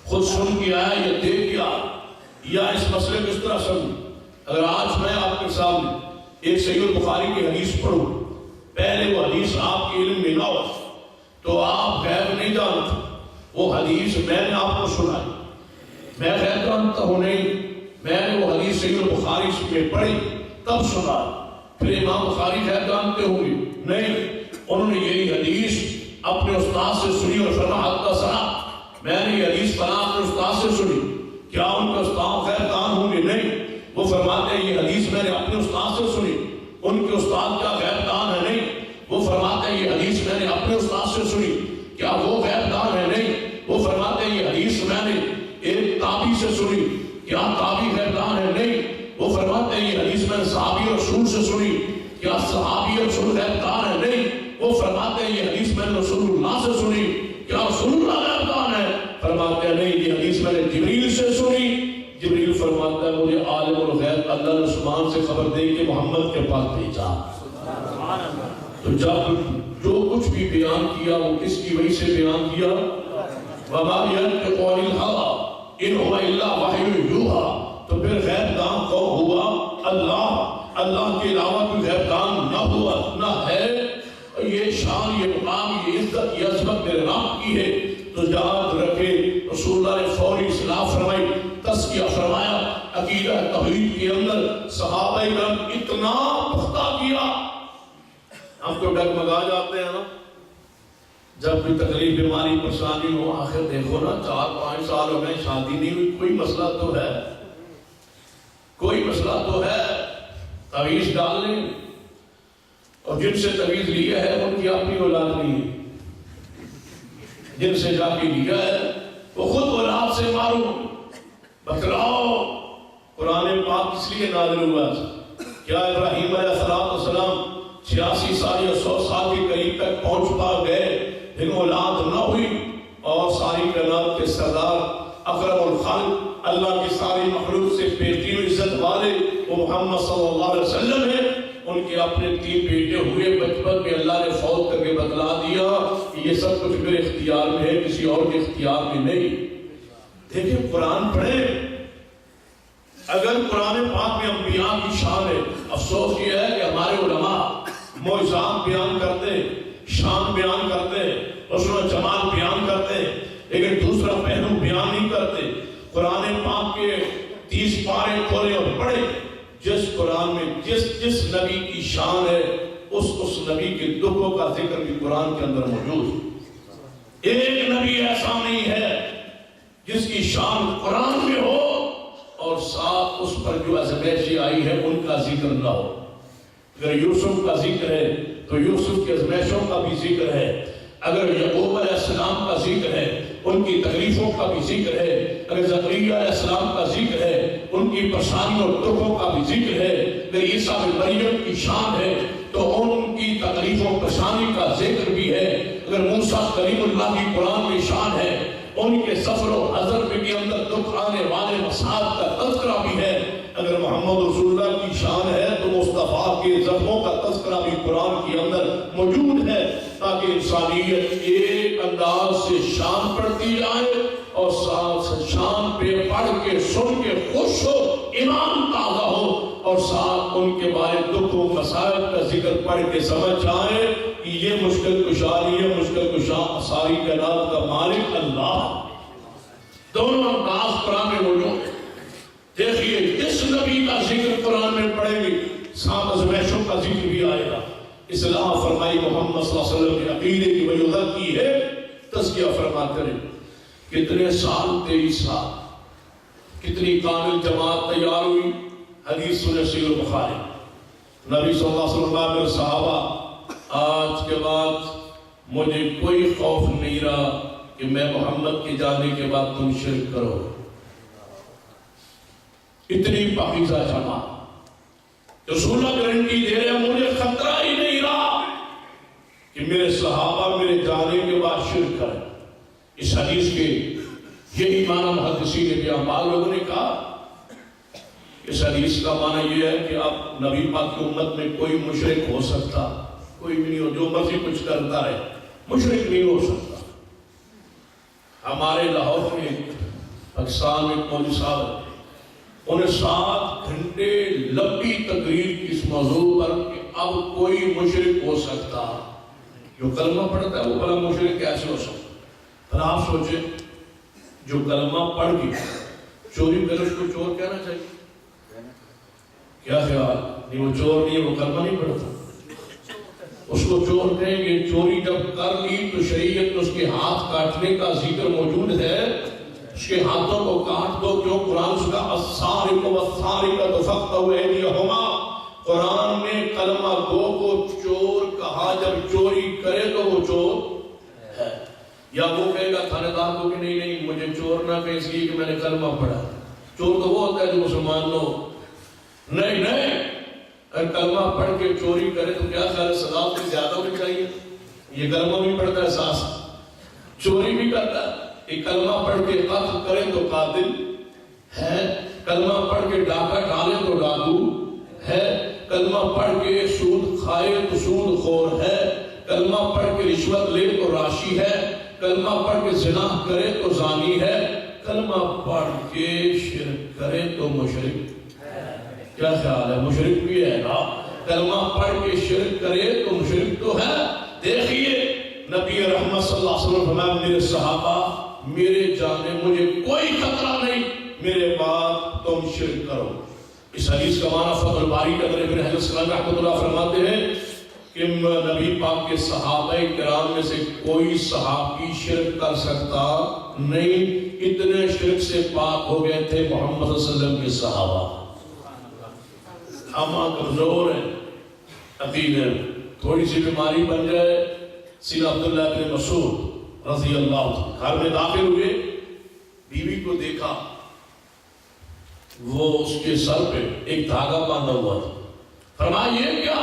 خود سن کے آیا یا دیکھ کے آیا یا اس مسئلے کو اس طرح سمجھ۔ اگر آج میں آپ کے سامنے ایک صحیح البخاری کی حدیث پڑھوں، پہلے وہ حدیث آپ کے علم میں نہ ہو تو آپ غیب نہیں جانتے۔ وہ حدیث میں نے آپ کو سنائی، میں غیب جانتا ہوں نہیں، میں نے وہ حدیث صحیح البخاری میں پڑھی تب سنا۔ پھر امام بخاری غیب جانتے ہوں گے؟ نہیں، انہوں نے یہی حدیث اپنے استاد سے سنی اور فرمایا حدثنا، میں نے یہ حدیث پڑھا اپنے استاد سے سنی۔ کیا ان کے استاد غیب دان ہوں گے؟ نہیں، وہ فرماتے ہیں یہ حدیث میں نے اپنے استاد سے سنی۔ ان کے استاد کیا غیب دان ہے؟ نہیں، وہ فرماتے ہیں یہ حدیث میں نے اپنے استاد سے سنی۔ کیا وہ غیب دان ہے؟ نہیں، وہ فرماتے ہیں یہ حدیث میں نے ایک تابعی سے سنی۔ کیا تابعی غیب دان ہے؟ نہیں، وہ فرماتے ہیں یہ حدیث میں نے صحابی رسول سے سنی۔ کیا صحابی رسول غیب دان ہے؟ نہیں، وہ فرماتے ہیں یہ حدیث میں نے رسول اللہ سے سنی۔ کیا رسول اللہ غیب دان ہے؟ فرماتے ہیں نہیں، یہ حدیث میں نے جبریل سے سنی۔ جبریل فرماتا ہے مجھے عالم الغیب اللہ نے عثمان سے خبر دے کہ محمد کے پاس بھیجا۔ تو جب جو کچھ بھی بیان کیا وہ کس کی وجہ سے بیان کیا؟ وَمَا يَنْطِقُ عَنِ الْهَوَىٰ إِنْ هُوَ إِلَّا وَحْيٌ يُوحَىٰ۔ تو پھر غیب دان کون ہوا؟ اللہ۔ اللہ کے علاوہ کوئی غیب دان نہ ہوا نہ ہے۔ یہ شان، یہ مقام، یہ عزت، یہ عظمت میرے رب کی ہے۔ تو یاد رکھے رسول اللہ نے فوری اصلاح فرمائی، تزکیہ فرمایا، عقیدہ توحید کے اندر صحابہ کرام اتنا پختہ کیا۔ ہم تو ڈگمگا جاتے ہیں نا جب بھی تکلیف، بیماری، پریشانی ہو۔ آخر دیکھو نا 4-5 سال ہو گئے شادی نہیں ہوئی، کوئی مسئلہ تو ہے، کوئی مسئلہ تو ہے، تعویذ ڈال لیں۔ اور جن سے تعویذ لیا ہے ان کی اپنی اولاد نہیں ہے، جن سے جا کے لیا ہے وہ خود اولاد سے معروم۔ بتلاؤ قرآن پاک اس لیے نازل ہوا؟ کیا ابراہیم علیہ السلام 86 سال یا 100 سال کے قریب تک پہنچ پا گئے لیکن اولاد نہ ہوئی؟ اور ساری کائنات کے سردار، اکرم الخلق، اللہ کی ساری مخلوق سے بیٹی عزت والے وہ محمد صلی اللہ علیہ وسلم ہیں۔ ان کے اپنے 3 بیٹے ہوئے، بچپن میں اللہ نے فوت کر کے بتلا دیا کہ یہ سب کچھ میرے اختیار میں ہے، کسی اور کے اختیار میں نہیں۔ دیکھیں قرآن پڑھیں، اگر قرآن پاک میں انبیاء کی شان ہے، افسوس یہ ہے کہ ہمارے علماء معجزات بیان کرتے، شان بیان کرتے، حسن و جمال بیان کرتے، لیکن دوسرا پہلو بیان نہیں کرتے۔ قرآن پاک کے 30 پارے کھولے اور پڑھے، جس قرآن میں جس نبی کی شان ہے اس نبی کے دکھوں کا ذکر بھی قرآن کے اندر موجود ہے۔ ایک نبی ایسا نہیں ہے جس کی شان قرآن میں ہو اور ساتھ اس پر جو آزمائشیں آئی ہے ان کا ذکر نہ ہو۔ اگر یوسف کا ذکر ہے تو یوسف کی آزمائشوں کا بھی ذکر ہے، اگر یعقوب علیہ السلام کا ذکر ہے ان کی تکلیفوں کا بھی ذکر ہے، اگر زکریا علیہ السلام کا ذکر ہے ان کی پریشانیوں اور دکھوں کا بھی ذکر ہے، اگر عیسیٰ بن مریم کی شان ہے تو ان کی تکلیفوں پریشانی کا ذکر بھی ہے، اگر موسیٰ کلیم اللہ کی قرآن میں شان ہے ان کے سفر و حضر کے اندر دکھ آنے والے مسائل کا تذکرہ بھی ہے، اگر محمد رسول اللہ کی شان ہے تو مصطفیٰ کے زخموں کا تذکرہ بھی قرآن کے اندر موجود ہے، تاکہ انسانیت ایک انداز سے شان پڑھتی جائے اور ساتھ شان پہ پڑھ کے سن کے خوش ہو، ایمان تازہ ہو، اور ساتھ ان کے بارے دکھ و مسائل کا ذکر پڑھ کے سمجھ جائے کہ یہ مشکل کشا نہیں ہے، مشکل کشا ساری کائنات کا مالک اللہ۔ دونوں انداز قرآن میں موجود ہے۔ دیکھیے جس نبی کا ذکر قرآن میں پڑھیں گے ساتھ آزمائشوں کا ذکر بھی آئے گا۔ اصلاح فرمائی محمد صلی اللہ علیہ وسلم کے عقیدے کی وجوہات کی ہے، تزکیہ فرماتے ہیں کتنے سال، 23 سال، کتنی کامل جماعت تیار ہوئی۔ حدیث سنے صحیح البخاری، نبی صلی اللہ علیہ وسلم میرے صحابہ آج کے بعد مجھے کوئی خوف نہیں رہا کہ میں محمد کے جانے کے بعد تم شرک کرو۔ اتنی پاکیزہ جماعت رسول اللہ گارنٹی دے رہے ہیں، مجھے خطرہ ہی نہیں رہا کہ میرے صحابہ میرے جانے کے بعد شرک کریں۔ اس حدیث کے یہی معنی محدثین بیان، بعض لوگوں نے کہا اس حدیث کا معنی یہ ہے کہ اب نبی پاک کی امت میں کوئی مشرک ہو سکتا، کوئی بھی نہیں ہو، جو مرضی کچھ کرتا رہے، مشرک نہیں ہو سکتا۔ ہمارے لاہور میں پاکستان میں مولوی صاحب، انہیں 7 گھنٹے لمبی تقریر کی اس موضوع پر کہ اب کوئی مشرک ہو سکتا، جو کلمہ پڑھتا ہے وہ بڑا مشرک کیسے ہو سکتا؟ پھر آپ سوچیں، جو کلمہ پڑھ کے چوری کرے اس کو چور کہنا چاہیے؟ کیا خیال؟ نہیں، وہ چور نہیں ہے، وہ کلمہ نہیں پڑھتا، اس کو چور کہیں گے۔ چوری جب کر لی تو شریعت میں اس کے ہاتھ کاٹنے کا ذکر موجود ہے، اس کے ہاتھوں کو کاٹ دو، کیوں؟ قرآن سے کہا السارق والسارقۃ فاقطعوا ایدیہما، قرآن نے کلمہ گو کو چور کہا، جب چوری کرے تو وہ چور ہے۔ یا وہ کہے گا تھانے دار کو کہ نہیں نہیں مجھے چور نہ کہے اس لیے کہ میں نے کلمہ پڑھا، چور تو وہ ہوتا ہے جو مسلمان ہو، نہیں نہیں، اگر کلمہ پڑھ کے چوری کرے تو کیا خیال ہے سزا سے زیادہ ہونی چاہیے؟ یہ کلمہ بھی پڑھتا ہے، ساتھ چوری بھی کرتا ہے، یہ کلمہ پڑھ کے قتل کرے تو قاتل ہے، کلمہ پڑھ کے ڈاکہ ڈالے تو ڈاکو ہے، کلمہ پڑھ کے سود کھائے تو سود خور ہے، کلمہ پڑھ کے رشوت لے تو راشی ہے، کلمہ پڑھ کے زنا کرے تو زانی ہے، کلمہ پڑھ کے شرک کرے تو مشرک۔ کیا خیال ہے؟ مشرک بھی ہے نا؟ کلمہ پڑھ کے شرک کرے تو مشرک تو ہے۔ دیکھیے نبی رحمت صلی اللہ علیہ وسلم فرمایا میرے صحابہ میرے جانے مجھے کوئی خطرہ نہیں، میرے بعد تم شرک کرو۔ اس حدیث کا معنی فتح الباری کے اندر ابن حجر الاسقلانی رحمۃ اللہ فرماتے ہیں کہ نبی پاک کے صحابہ کرام میں سے کوئی صحابی شرک کر سکتا نہیں، اتنے شرک سے پاک ہو گئے تھے محمد صلی اللہ علیہ وسلم کے صحابہ۔ ہم کمزور ہیں، عقید ہے، تھوڑی سی بیماری بن جائے۔ سیدنا عبداللہ بن مسعود رضی اللہ عنہ گھر میں داخل ہوئے، بیوی کو دیکھا، وہ اس کے سر پہ ایک دھاگا باندھا ہوا تھا۔ فرمایا یہ کیا؟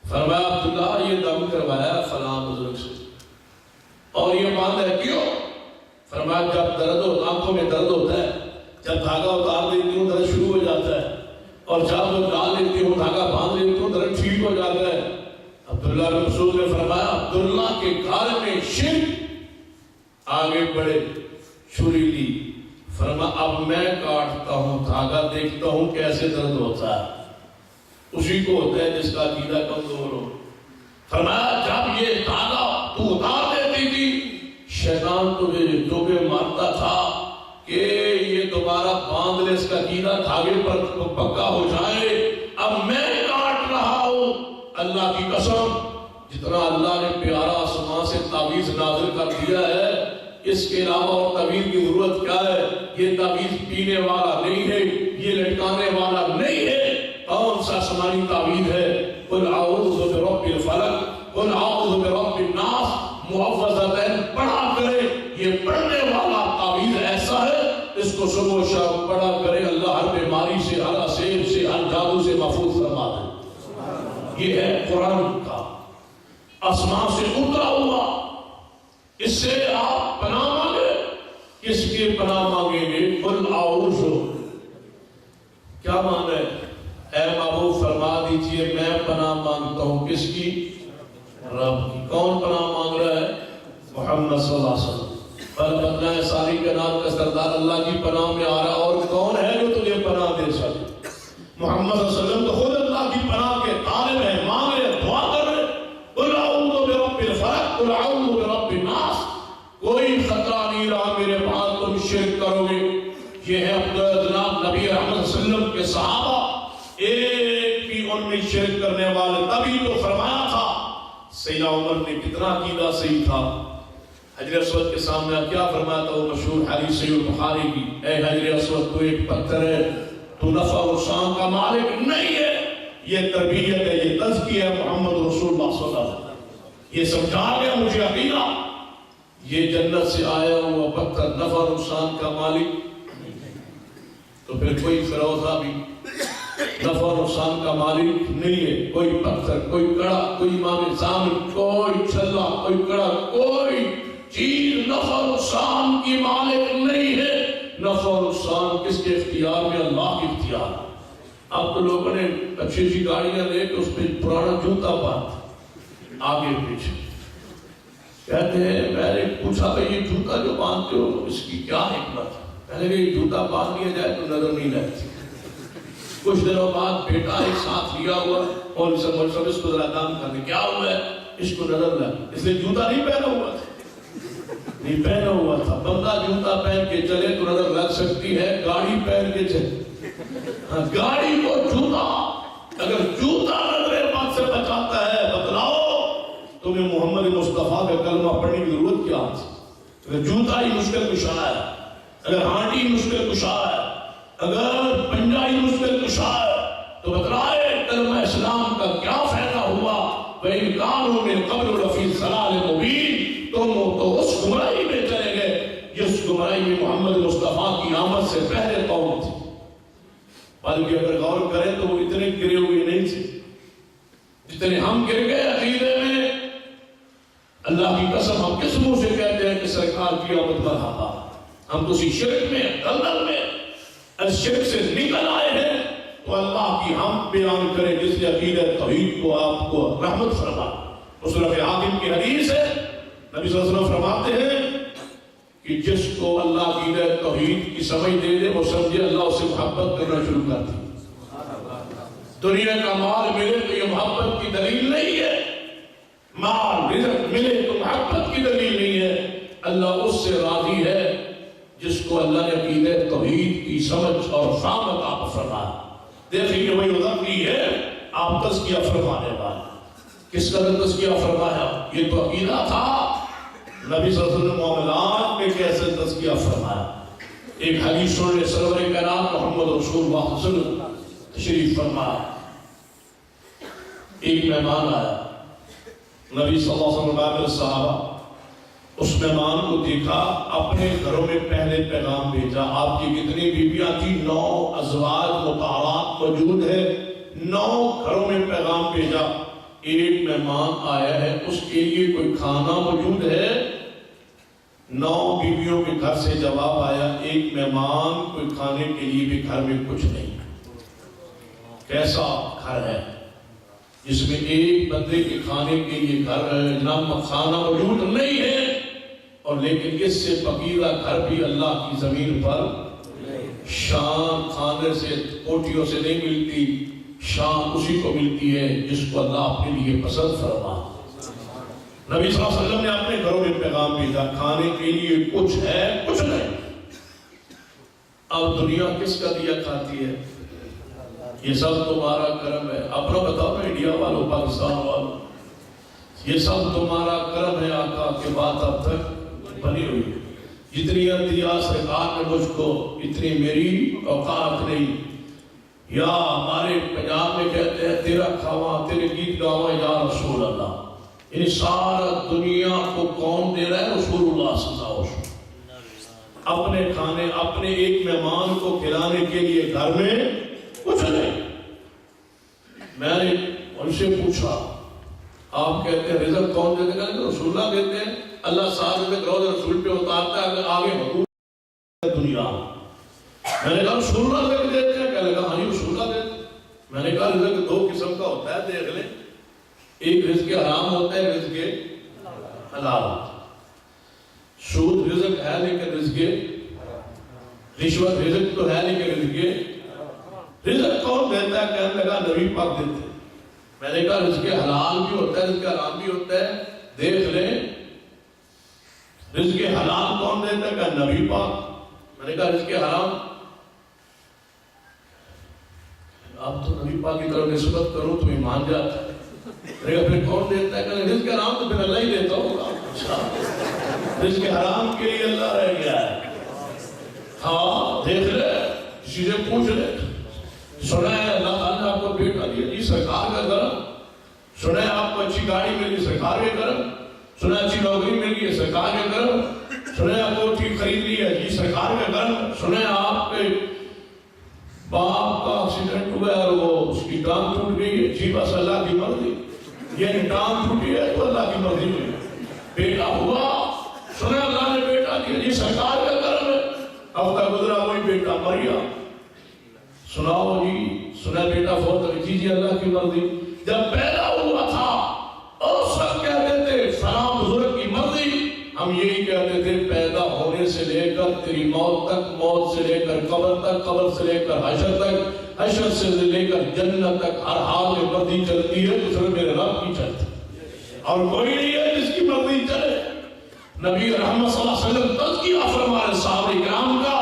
فرمایا عبداللہ یہ دم کروایا فلاں بزرگ سے، اور یہ باندھا ہے کیوں؟ فرمایا جب درد ہو، آنکھوں میں درد ہوتا ہے، جب دھاگا اتار دیتی ہوں درد شروع ہو جاتا ہے، اور جب ڈال لیتی ہوں دھاگا باندھ لیتی ہوں درد ٹھیک ہو جاتا ہے۔ عبداللہ بن مسعود نے فرمایا عبداللہ کے گھر میں شرک، آگے بڑھے، چھری لی، فرمایا اب میں کاٹتا ہوں دھاگا، دیکھتا ہوں کیسے درد ہوتا ہے، اسی کو ہوتا ہے جس کا عقیدہ کمزور ہو۔ فرمایا جب یہ دھاگا تو اتار دیتی تھی، شیطان تجھے چوبے مارتا تھا کہ یہ دوبارہ باندھ لے، اس کا عقیدہ دھاگے پر پکا ہو جائے۔ اب میں کاٹ رہا ہوں، اللہ کی قسم جتنا اللہ نے پیارا آسمان سے تعویذ نازل کر دیا ہے، اس کے علاوہ اور تعویذ کی ضرورت کیا ہے؟ یہ تعویذ پینے والا نہیں ہے، یہ لٹکانے والا نہیں ہے۔ کون سا آسمانی تعویذ ہے؟ قل اعوذ برب الفلق، قل اعوذ برب الناس، معوذتین پڑھا کرے۔ یہ پڑھنے والا تعویذ ایسا ہے، اس کو صبح و شام پڑھا کرے، اللہ ہر بیماری سے، ہر عذاب سے، ہر جادو سے محفوظ فرما دے۔ یہ ہے قرآن کا آسمان سے اترا ہوا، اس سے آپ پناہ مانگے۔ کس کی پناہ مانگیں گے؟ قل اعوذ، کیا مانا ہے؟ اے محبوب فرما دیجئے میں پناہ مانگتا ہوں کس کی؟ رب کی۔ کون پناہ مانگ رہا ہے؟ محمد صلی اللہ علیہ وسلم۔ پر بدلہ ساری کائنات کا سردار اللہ کی پناہ میں آ رہا، اور کون ہے جو تجھے پناہ دے سکے؟ محمد صلی اللہ علیہ وسلم تو خود اللہ کی پناہ کے طالب ہے، مانگ رہے، دعا کر رہے۔ قل اعوذ برب الفلق، قل اعوذ برب الناس۔ کوئی خطرہ نہیں رہا میرے بعد تم شرک کرو گے۔ یہ ہے جناب نبی رحمت صلی اللہ علیہ وسلم کے صحابہ، ایک بھی ان میں شرک کرنے والے، تبھی تو فرمایا تھا۔ سیدنا عمر نے کتنا عقیدہ صحیح تھا، حجر اسود کے سامنے کیا فرمایا تھا وہ مشہور حدیث صحیح البخاری کی، اے حجر اسود تو ایک پتھر ہے، تو نفع و نقصان کا مالک نہیں ہے۔ یہ تربیت ہے، یہ تزکیہ ہے محمد رسول اللہ صلی اللہ علیہ وسلم۔ یہ سمجھا گیا مجھے عقیدہ، یہ جنت سے آیا ہوا پتھر نفع و نقصان کا مالک، تو پھر کوئی فروزہ بھی نفع و نقصان کا مالک نہیں ہے۔ کوئی پتھر، کوئی کڑا، کوئی امام زامن، کوئی چھلا، کوئی کڑا، کوئی چیز نفع و نقصان کی مالک نہیں ہے. نفع و نقصان کس کے اختیار میں؟ اللہ کے اختیار. اب تو لوگوں نے اچھی اچھی گاڑیاں لے کے اس پہ پرانا جوتا باندھ آگے پیچھے. کہتے ہیں میں نے پوچھا کہ یہ جوتا جو باندھتے ہو اس کی کیا حکمت ہے؟ پہلے کہ یہ جوتا باندھ لیا جائے تو نظر نہیں لگتی. کچھ دنوں بعد بیٹا ایک ساتھ لیا ہوا اور سب اس کو ذرا دام کرنے کیا ہوا ہے اس کو نظر لگ، اس لیے جوتا نہیں پہنا ہوا تھا. نہیں پہنا ہوا تھا. بندہ جوتا پہن کے چلے تو نظر لگ سکتی ہے، گاڑی پہن کے چلے گاڑی کو جوتا، اگر جوتا نظر بات سے بچاتا ہے بتلاؤ تمہیں محمد مصطفیٰ کا کلمہ پڑھنے کی ضرورت کیا ہے؟ اگر جوتا ہی مشکل کشا ہے، اگر ہانڈی مشکل کشا ہے، اگر پنجہ ہی مشکل کشا ہے تو بتلائے کلمہ اسلام کا کیا فائدہ ہوا؟ وَإِنْ كَانُوا مِنْ قَبْلُ لَفِي ضَلَالٍ مُبِينٍ. تم تو اس گمراہی میں چلے گئے جس گمراہی میں محمد مصطفیٰ کی آمد سے پہلے قوم تھی. بلکہ اگر غور کریں تو وہ اتنے گرے ہوئے نہیں تھے جتنے ہم گر گئے عقیدے میں. اللہ کی قسم ہم کس منہ سے کہتے ہیں کہ سرکار کی آمد مرحبا؟ ہم تو اسی شرک میں دلدل میں الشرک سے نکل آئے ہیں. تو اللہ کی ہم بیان کریں جس نے عقیدہ توحید کو آپ کو رحمت فرما. مسلم حاکم کی حدیث ہے، نبی صلی اللہ علیہ وسلم فرماتے ہیں کہ جس کو اللہ عقیدہ توحید کی سمجھ دے دے وہ سمجھے اللہ اسے محبت کرنا شروع کر دی. دنیا کا مال ملے تو یہ محبت کی دلیل نہیں ہے، مال رزق ملے تو محبت کی دلیل نہیں ہے. اللہ اس سے راضی ہے جس کو اللہ نے عقیدہ توحید کی سمجھ اور فہم عطا فرمایا. دیکھیں کہ وہی ادھر ہے آپ تزکیہ فرمانے والے. کس قدر تزکیہ فرمایا؟ یہ تو عقیدہ تھا. نبی صلی اللہ علیہ وسلم معاملات میں کیسے تزکیہ فرمایا. ایک حدیث سننے سرور کائنات محمد رسول اللہ صلی اللہ علیہ وسلم تشریف فرمایا. ایک مہمان آیا، نبی صلی اللہ علیہ وسلم صحابہ اس مہمان کو دیکھا، اپنے گھروں میں پہلے پیغام بھیجا. آپ کی کتنی بیویاں تھیں؟ 9 ازواج مطہرات موجود ہے، 9 گھروں میں پیغام بھیجا. ایک مہمان آیا ہے، اس کے لیے کوئی کھانا موجود ہے؟ 9 بیویوں کے گھر سے جواب آیا ایک مہمان، کوئی کھانے کے لیے بھی گھر میں کچھ نہیں. کیسا گھر ہے جس میں ایک بندے کے کھانے کے لیے گھر کھانا موجود نہیں ہے، اور لیکن اس سے فقیرہ گھر بھی اللہ کی زمین پر شان کھانے سے کوٹیوں سے نہیں ملتی. شان اسی کو ملتی ہے جس کو اللہ اپنے لیے پسند فرما. نبی صلی اللہ علیہ وسلم نے اپنے گھروں میں پیغام بھیجا، کھانے کے لیے کچھ ہے کچھ نہیں. اب دنیا کس کا دیا کھاتی ہے؟ یہ سب تمہارا کرم ہے. اپنا بتاؤ نا انڈیا والوں، پاکستان والوں، یہ سب تمہارا کرم ہے آقا کے بات اب تک بنی ہوئی. جتنی دیا سرکار نے مجھ کو اتنی میری اوقات نہیں. یا ہمارے پنجاب میں کہتے ہیں تیرا کھاواں تیرے گیت گاواں یا رسول اللہ. ان سارا دنیا کو کون دے رہا ہے؟ رسول اللہ صلی اللہ علیہ وسلم. اپنے کھانے اپنے ایک مہمان کو کھلانے کے لیے گھر میں کچھ نہیں. میں نے ان سے پوچھا آپ کہتے ہیں رزق کون دیتے ہیں؟ رسول اللہ دیتے ہیں. اللہ ساتھ رزق روز رسول پہ اتارتا ہے. اگر آگے حقوق دنیا. میں نے کہا رسول اللہ رزق دیتے ہیں؟ کہنے لگا ہاں جی رسول اللہ دیتے ہیں. میں نے کہا رزق 2 قسم کا ہوتا ہے، دیکھ لیں. ایک رزق حرام ہوتا ہے، رزق حلال ہوتا ہے. سود رزق ہے لیکن رزق، رشوت رزق تو ہے لیکن رزق کون دیتا ہے؟ کہنے لگا نبی پاک دیتے ہیں. میں نے کہا رزق حلال بھی ہوتا ہے رزق حرام بھی ہوتا ہے، دیکھ لیں. رزق حلال کون دیتا ہے؟ کہ نبی پاک. میں نے کہا رزق حرام اب تو نبی پاک کی طرف نسبت کروں تو ایمان جاتا ہے. پھر کون دیتا ہے؟ کہ رزق حرام تو پھر اللہ ہی دیتا ہوگا. رزق حرام کے لیے اللہ رہ گیا ہے. ہاں دیکھ لے، کسی سے پوچھ لے. سنا ہے اللہ تعالیٰ نے آپ کو بیٹا دیا، جی سرکار کا کرم. سنا ہے آپ کو اچھی گاڑی ملی، سرکار کے کرم. سنا ہے اچھی نوکری ملی ہے، سرکار کے کرم. سنا ہے آپ کو ٹھیک خرید لی ہے، جی سرکار کا کرم. سنا ہے آپ کے باپ کا ایکسیڈنٹ ہوا ہے اور وہ اس کی ٹانگ ٹوٹ گئی ہے، جی بس اللہ کی مرضی. یہ ٹانگ ٹوٹی ہے تو اللہ کی مرضی ہوئی. بیٹا ہوا سنا اللہ نے بیٹا دیا، جی سرکار کا کرم ہے، ہفتہ گزرا وہی بیٹا مر گیا، سناؤ جی سنا بیٹا فوت ہوئی، جی اللہ کی مرضی، جب پیدا ہوا تھا اور سب کہتے تھے فلاں بزرگ کی مرضی، ہم یہی کہتے تھے پیدا ہونے سے لے کر تیری موت تک، موت سے لے کر قبر تک، قبر سے لے کر حشر تک، حشر سے لے کر جنت تک، ہر حال میں مرضی چلتی ہے تو صرف میرے رب کی چلتی ہے، اور کوئی نہیں ہے جس کی مرضی چلے۔ نبی رحمت صلی اللہ علیہ وسلم تذکیہ فرما رہے صحابہ کرام کا،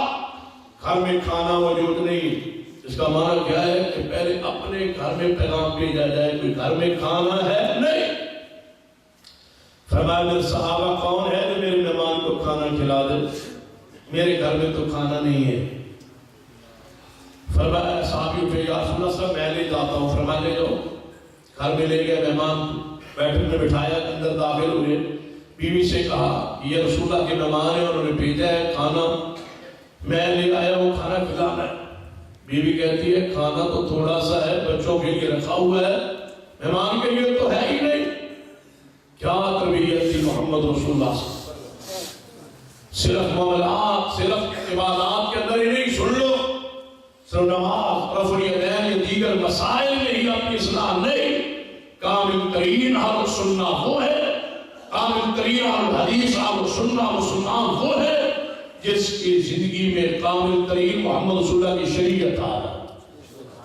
گھر میں کھانا موجود نہیں، اس کا معنی کیا ہے کہ پہلے اپنے گھر میں پیغام بھیجا جائے، کوئی گھر میں کھانا ہے نہیں، فرمایا میرے صحابہ کون ہے جو میرے مہمان کو کھانا کھلا دے، میرے گھر میں تو کھانا نہیں ہے۔ فرمایا صحابی اٹھے یا رسول اللہ صلی اللہ علیہ وسلم میں لے جاتا ہوں، فرمایا لے جاؤ، گھر میں لے گئے، مہمان بیٹھک میں بٹھایا، اندر داخل ہوئے، بیوی سے کہا یہ رسول اللہ کے مہمان ہیں، انہوں نے بھیجا ہے کھانا، میں لے آیا ہوں کھانا کھلانا ہے۔ بیوی کہتی ہے کھانا تو تھوڑا سا ہے، بچوں کے لیے رکھا ہوا ہے، مہمان کے لیے تو ہے ہی نہیں۔ کیا تربیت تھی محمد رسول اللہ صلی اللہ علیہ وسلم، صرف معاملات، صرف عبادات کے اندر ہی نہیں، سن لو، صرف نماز، رفع الیدین یا دیگر مسائل میں ہی اپنی اصلاح نہیں، کامل ترین اہل سنہ وہ ہے، کامل ترین اہل حدیث اہل سنہ مسلمان وہ ہے جس کی زندگی میں کامل ترین محمد رسول اللہ کی شریعت آ رہا ہے،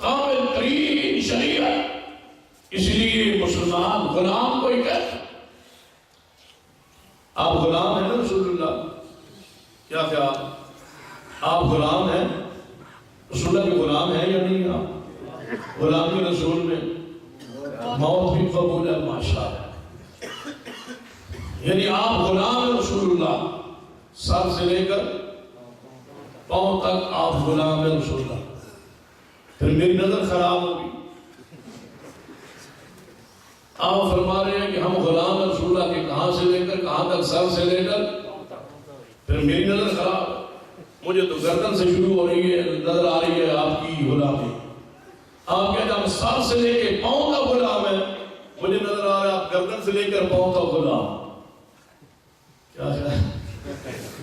کامل ترین شریعت۔ اس لیے مسلمان غلام کوئی کہتا، آپ غلام ہیں نا رسول اللہ، کیا خیال، آپ غلام ہیں رسول اللہ کے، غلام ہیں یا نہیں؟ آپ غلامی رسول میں موت بھی قبول ہے ماشاءاللہ، یعنی آپ غلام ہیں رسول اللہ، سر سے لے کر پاؤں تک آپ غلام ہیں رسول اللہ۔ پھر میری نظر خراب ہوگی، آپ فرما رہے ہیں کہ ہم غلام ہیں رسول اللہ کے، کہاں سے لے کر کہاں تک، سر سے لے کر، پھر میری نظر خراب ہے، مجھے تو گردن سے شروع ہو رہی ہے، نظر آ رہی ہے آپ کی غلامی، آپ کہتے ہیں ہم سر سے لے کے پاؤں کا غلام ہے، مجھے نظر آ رہا ہے آپ گردن سے لے کر پاؤں کا غلام، کیا ہے؟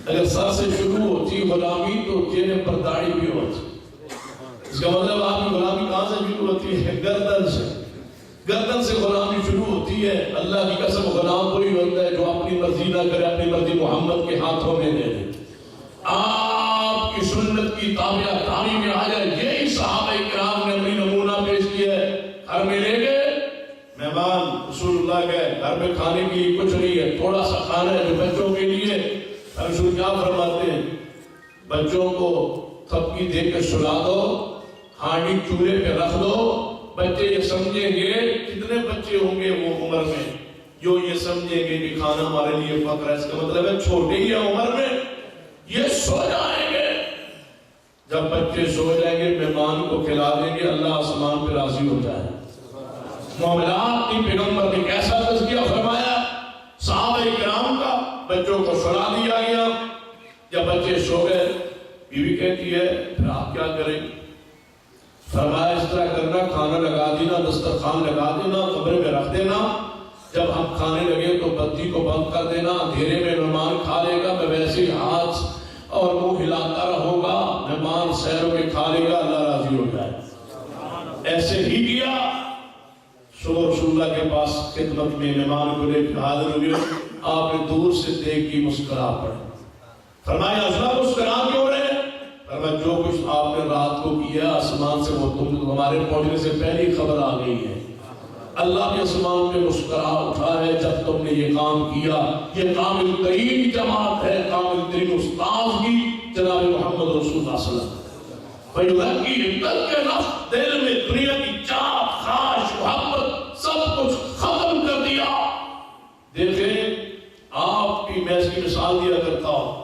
اگر سر سے شروع ہوتی غلامی تو چہرے پر داڑھی بھی ہوتی، اس کا مطلب آپ کی غلامی کہاں سے شروع ہوتی ہے؟ گردن سے، گردن سے غلامی شروع ہوتی ہے۔ اللہ کی قسم غلام کوئی ہوتا ہے جو اپنی مرضی نہ کرے، اپنی مرضی محمد کے ہاتھوں میں دے دے، آپ کی سنت کی تابع داری میں آ جائے۔ یہی صحابہ کرام نے اپنی نمونہ پیش کیا ہے، گھر میں لے گئے مہمان رسول اللہ کے، گھر میں کھانے کے لیے کچھ نہیں ہے، تھوڑا سا کھانا ہے جو بچوں کے لیے، رسول کیا فرماتے ہیں؟ بچوں کو تھپکی دے کے سلا دو، ہانڈی چولہے پہ رکھ دو، بچے یہ سمجھیں گے، کتنے بچے ہوں گے وہ عمر میں جو یہ سمجھیں گے کہ کھانا ہمارے لیے فخر ہے، اس کا مطلب ہے چھوٹے ہی عمر میں یہ سو جائیں گے۔ جب بچے سو جائیں گے مہمان کو کھلا دیں گے، اللہ آسمان پہ راضی ہو جائے۔ معاملات کی پیغمبر نے کیسا تذکیہ فرمایا صحابہ کرام کا، بچوں کو سلا دیا گیا، جب بچے سو گئے بیوی کہتی ہے پھر آپ کیا کریں؟ فرمایا اس طرح کرنا، کھانا لگا دینا، دسترخوان لگا دینا، کمرے میں رکھ دینا، جب ہم کھانے لگے تو بتی کو بند کر دینا، اندھیرے میں مہمان کھا لے گا، میں ویسے ہی ہاتھ اور منہ ہلاتا رہوں گا، مہمان سیروں میں کھا لے گا، اللہ راضی ہو جائے۔ ایسے ہی کیا، صبح رسول اللہ کے پاس خدمت میں مہمان کو لے کے حاضر ہوئے، آپ نے دور سے دیکھ کی مسکرا پڑے، فرمایا حضرت مسکرا کیوں رہے؟ فرمایا جو کچھ آپ نے رات کو کیا آسمان سے وہ تم ہمارے پہنچنے سے پہلے خبر آ گئی ہے، اللہ نے آسمان پہ مسکرا اٹھا ہے جب تم نے یہ کام کیا، یہ کامل ترین جماعت ہے، کامل ترین استاذ کی جناب محمد رسول اللہ صلی اللہ علیہ وسلم۔ فیلقی ہمت کے نفس دل میں دنیا کی چاہت، خواہش، محبت سب کچھ ختم کر دیا۔ دیکھیں آپ کی میں اس کی مثال دیا کرتا ہوں،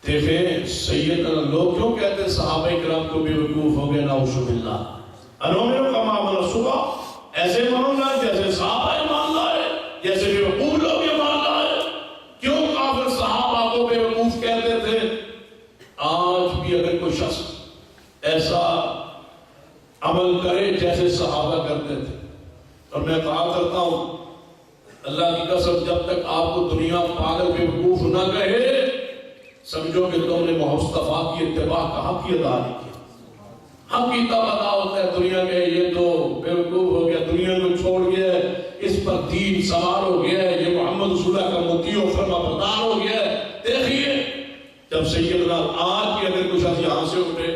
دیکھیں سیدنا لوگ کیوں کہتے ہیں صحابہ کرام کو بے وقوف ہو گئے، نعوذ باللہ، انہوں کما من صبح ایسے مان لائے جیسے صحابہ مان لائے، جیسے بے وقوف لوگ یہ مان لائے۔ کیوں کافر صحابہ کو بے وقوف کہتے تھے؟ آج بھی اگر کوئی شخص ایسا عمل کرے جیسے صحابہ کرتے تھے، اور میں کہا کرتا ہوں اللہ کی قسم جب تک آپ کو دنیا پاگل بیوقوف نہ کہے سمجھو کہ تم نے مصطفیٰ کی اتباع کا حق ہی ادا نہیں کیا۔ حق ہی تب ادا ہوتا ہے دنیا میں یہ تو بیوقوف ہو گیا، دنیا کو چھوڑ گیا، اس پر دین سوار ہو گیا، یہ محمد رسول اللہ کا مطیع و فرما بردار ہو گیا۔ دیکھیے جب سیدنا آج کی اگر کچھ یہاں سے اٹھے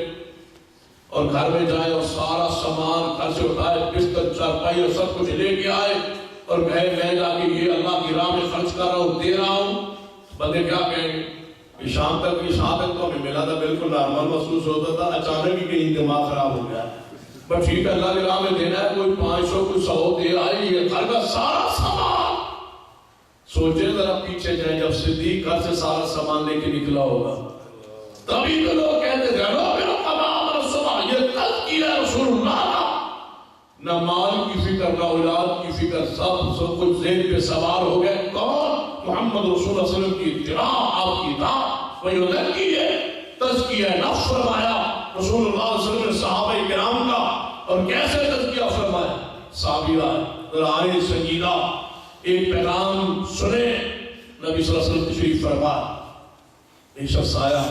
اور گھر میں جائے اور سارا سامان گھر سے اٹھائے، بستر چارپائی اور سب کچھ لے کے آئے اور کہے میں جا کے یہ اللہ کی راہ میں خرچ کر رہا ہوں، دے رہا ہوں، بندے کیا کہیں گے؟ شام تک تو ہمیں ملا تھا، بالکل نارمل محسوس ہوتا تھا، اچانک ہی کہیں دماغ خراب ہو گیا، بس ٹھیک ہے اللہ کی راہ میں دینا ہے، کوئی 500 کوئی 100 دے آئے، یہ گھر کا سارا سامان۔ سوچیں ذرا پیچھے جائیں، جب صدیق گھر سے سارا سامان لے کے نکلا ہوگا تبھی تو لوگ کہتے تھے یہ تزکیہ رسول اللہ کا، نہ مال کی فکر نہ اولاد کی فکر، سب کچھ ذہن پہ سوار ہو گئے۔ کون؟ محمد رسول اللہ صلی اللہ علیہ وسلم کی اتباع، آپ کی اطاعت، ویزکی ہے تزکیہ نفس فرمایا رسول اللہ صلی اللہ علیہ وسلم نے صحابہ کرام کا۔ اور کیسے تزکیہ فرمایا؟ صحابی رائے سنجیدہ ایک پیغام سنے، نبی صلی اللہ علیہ وسلم تشریف فرما، ایک شخص آیا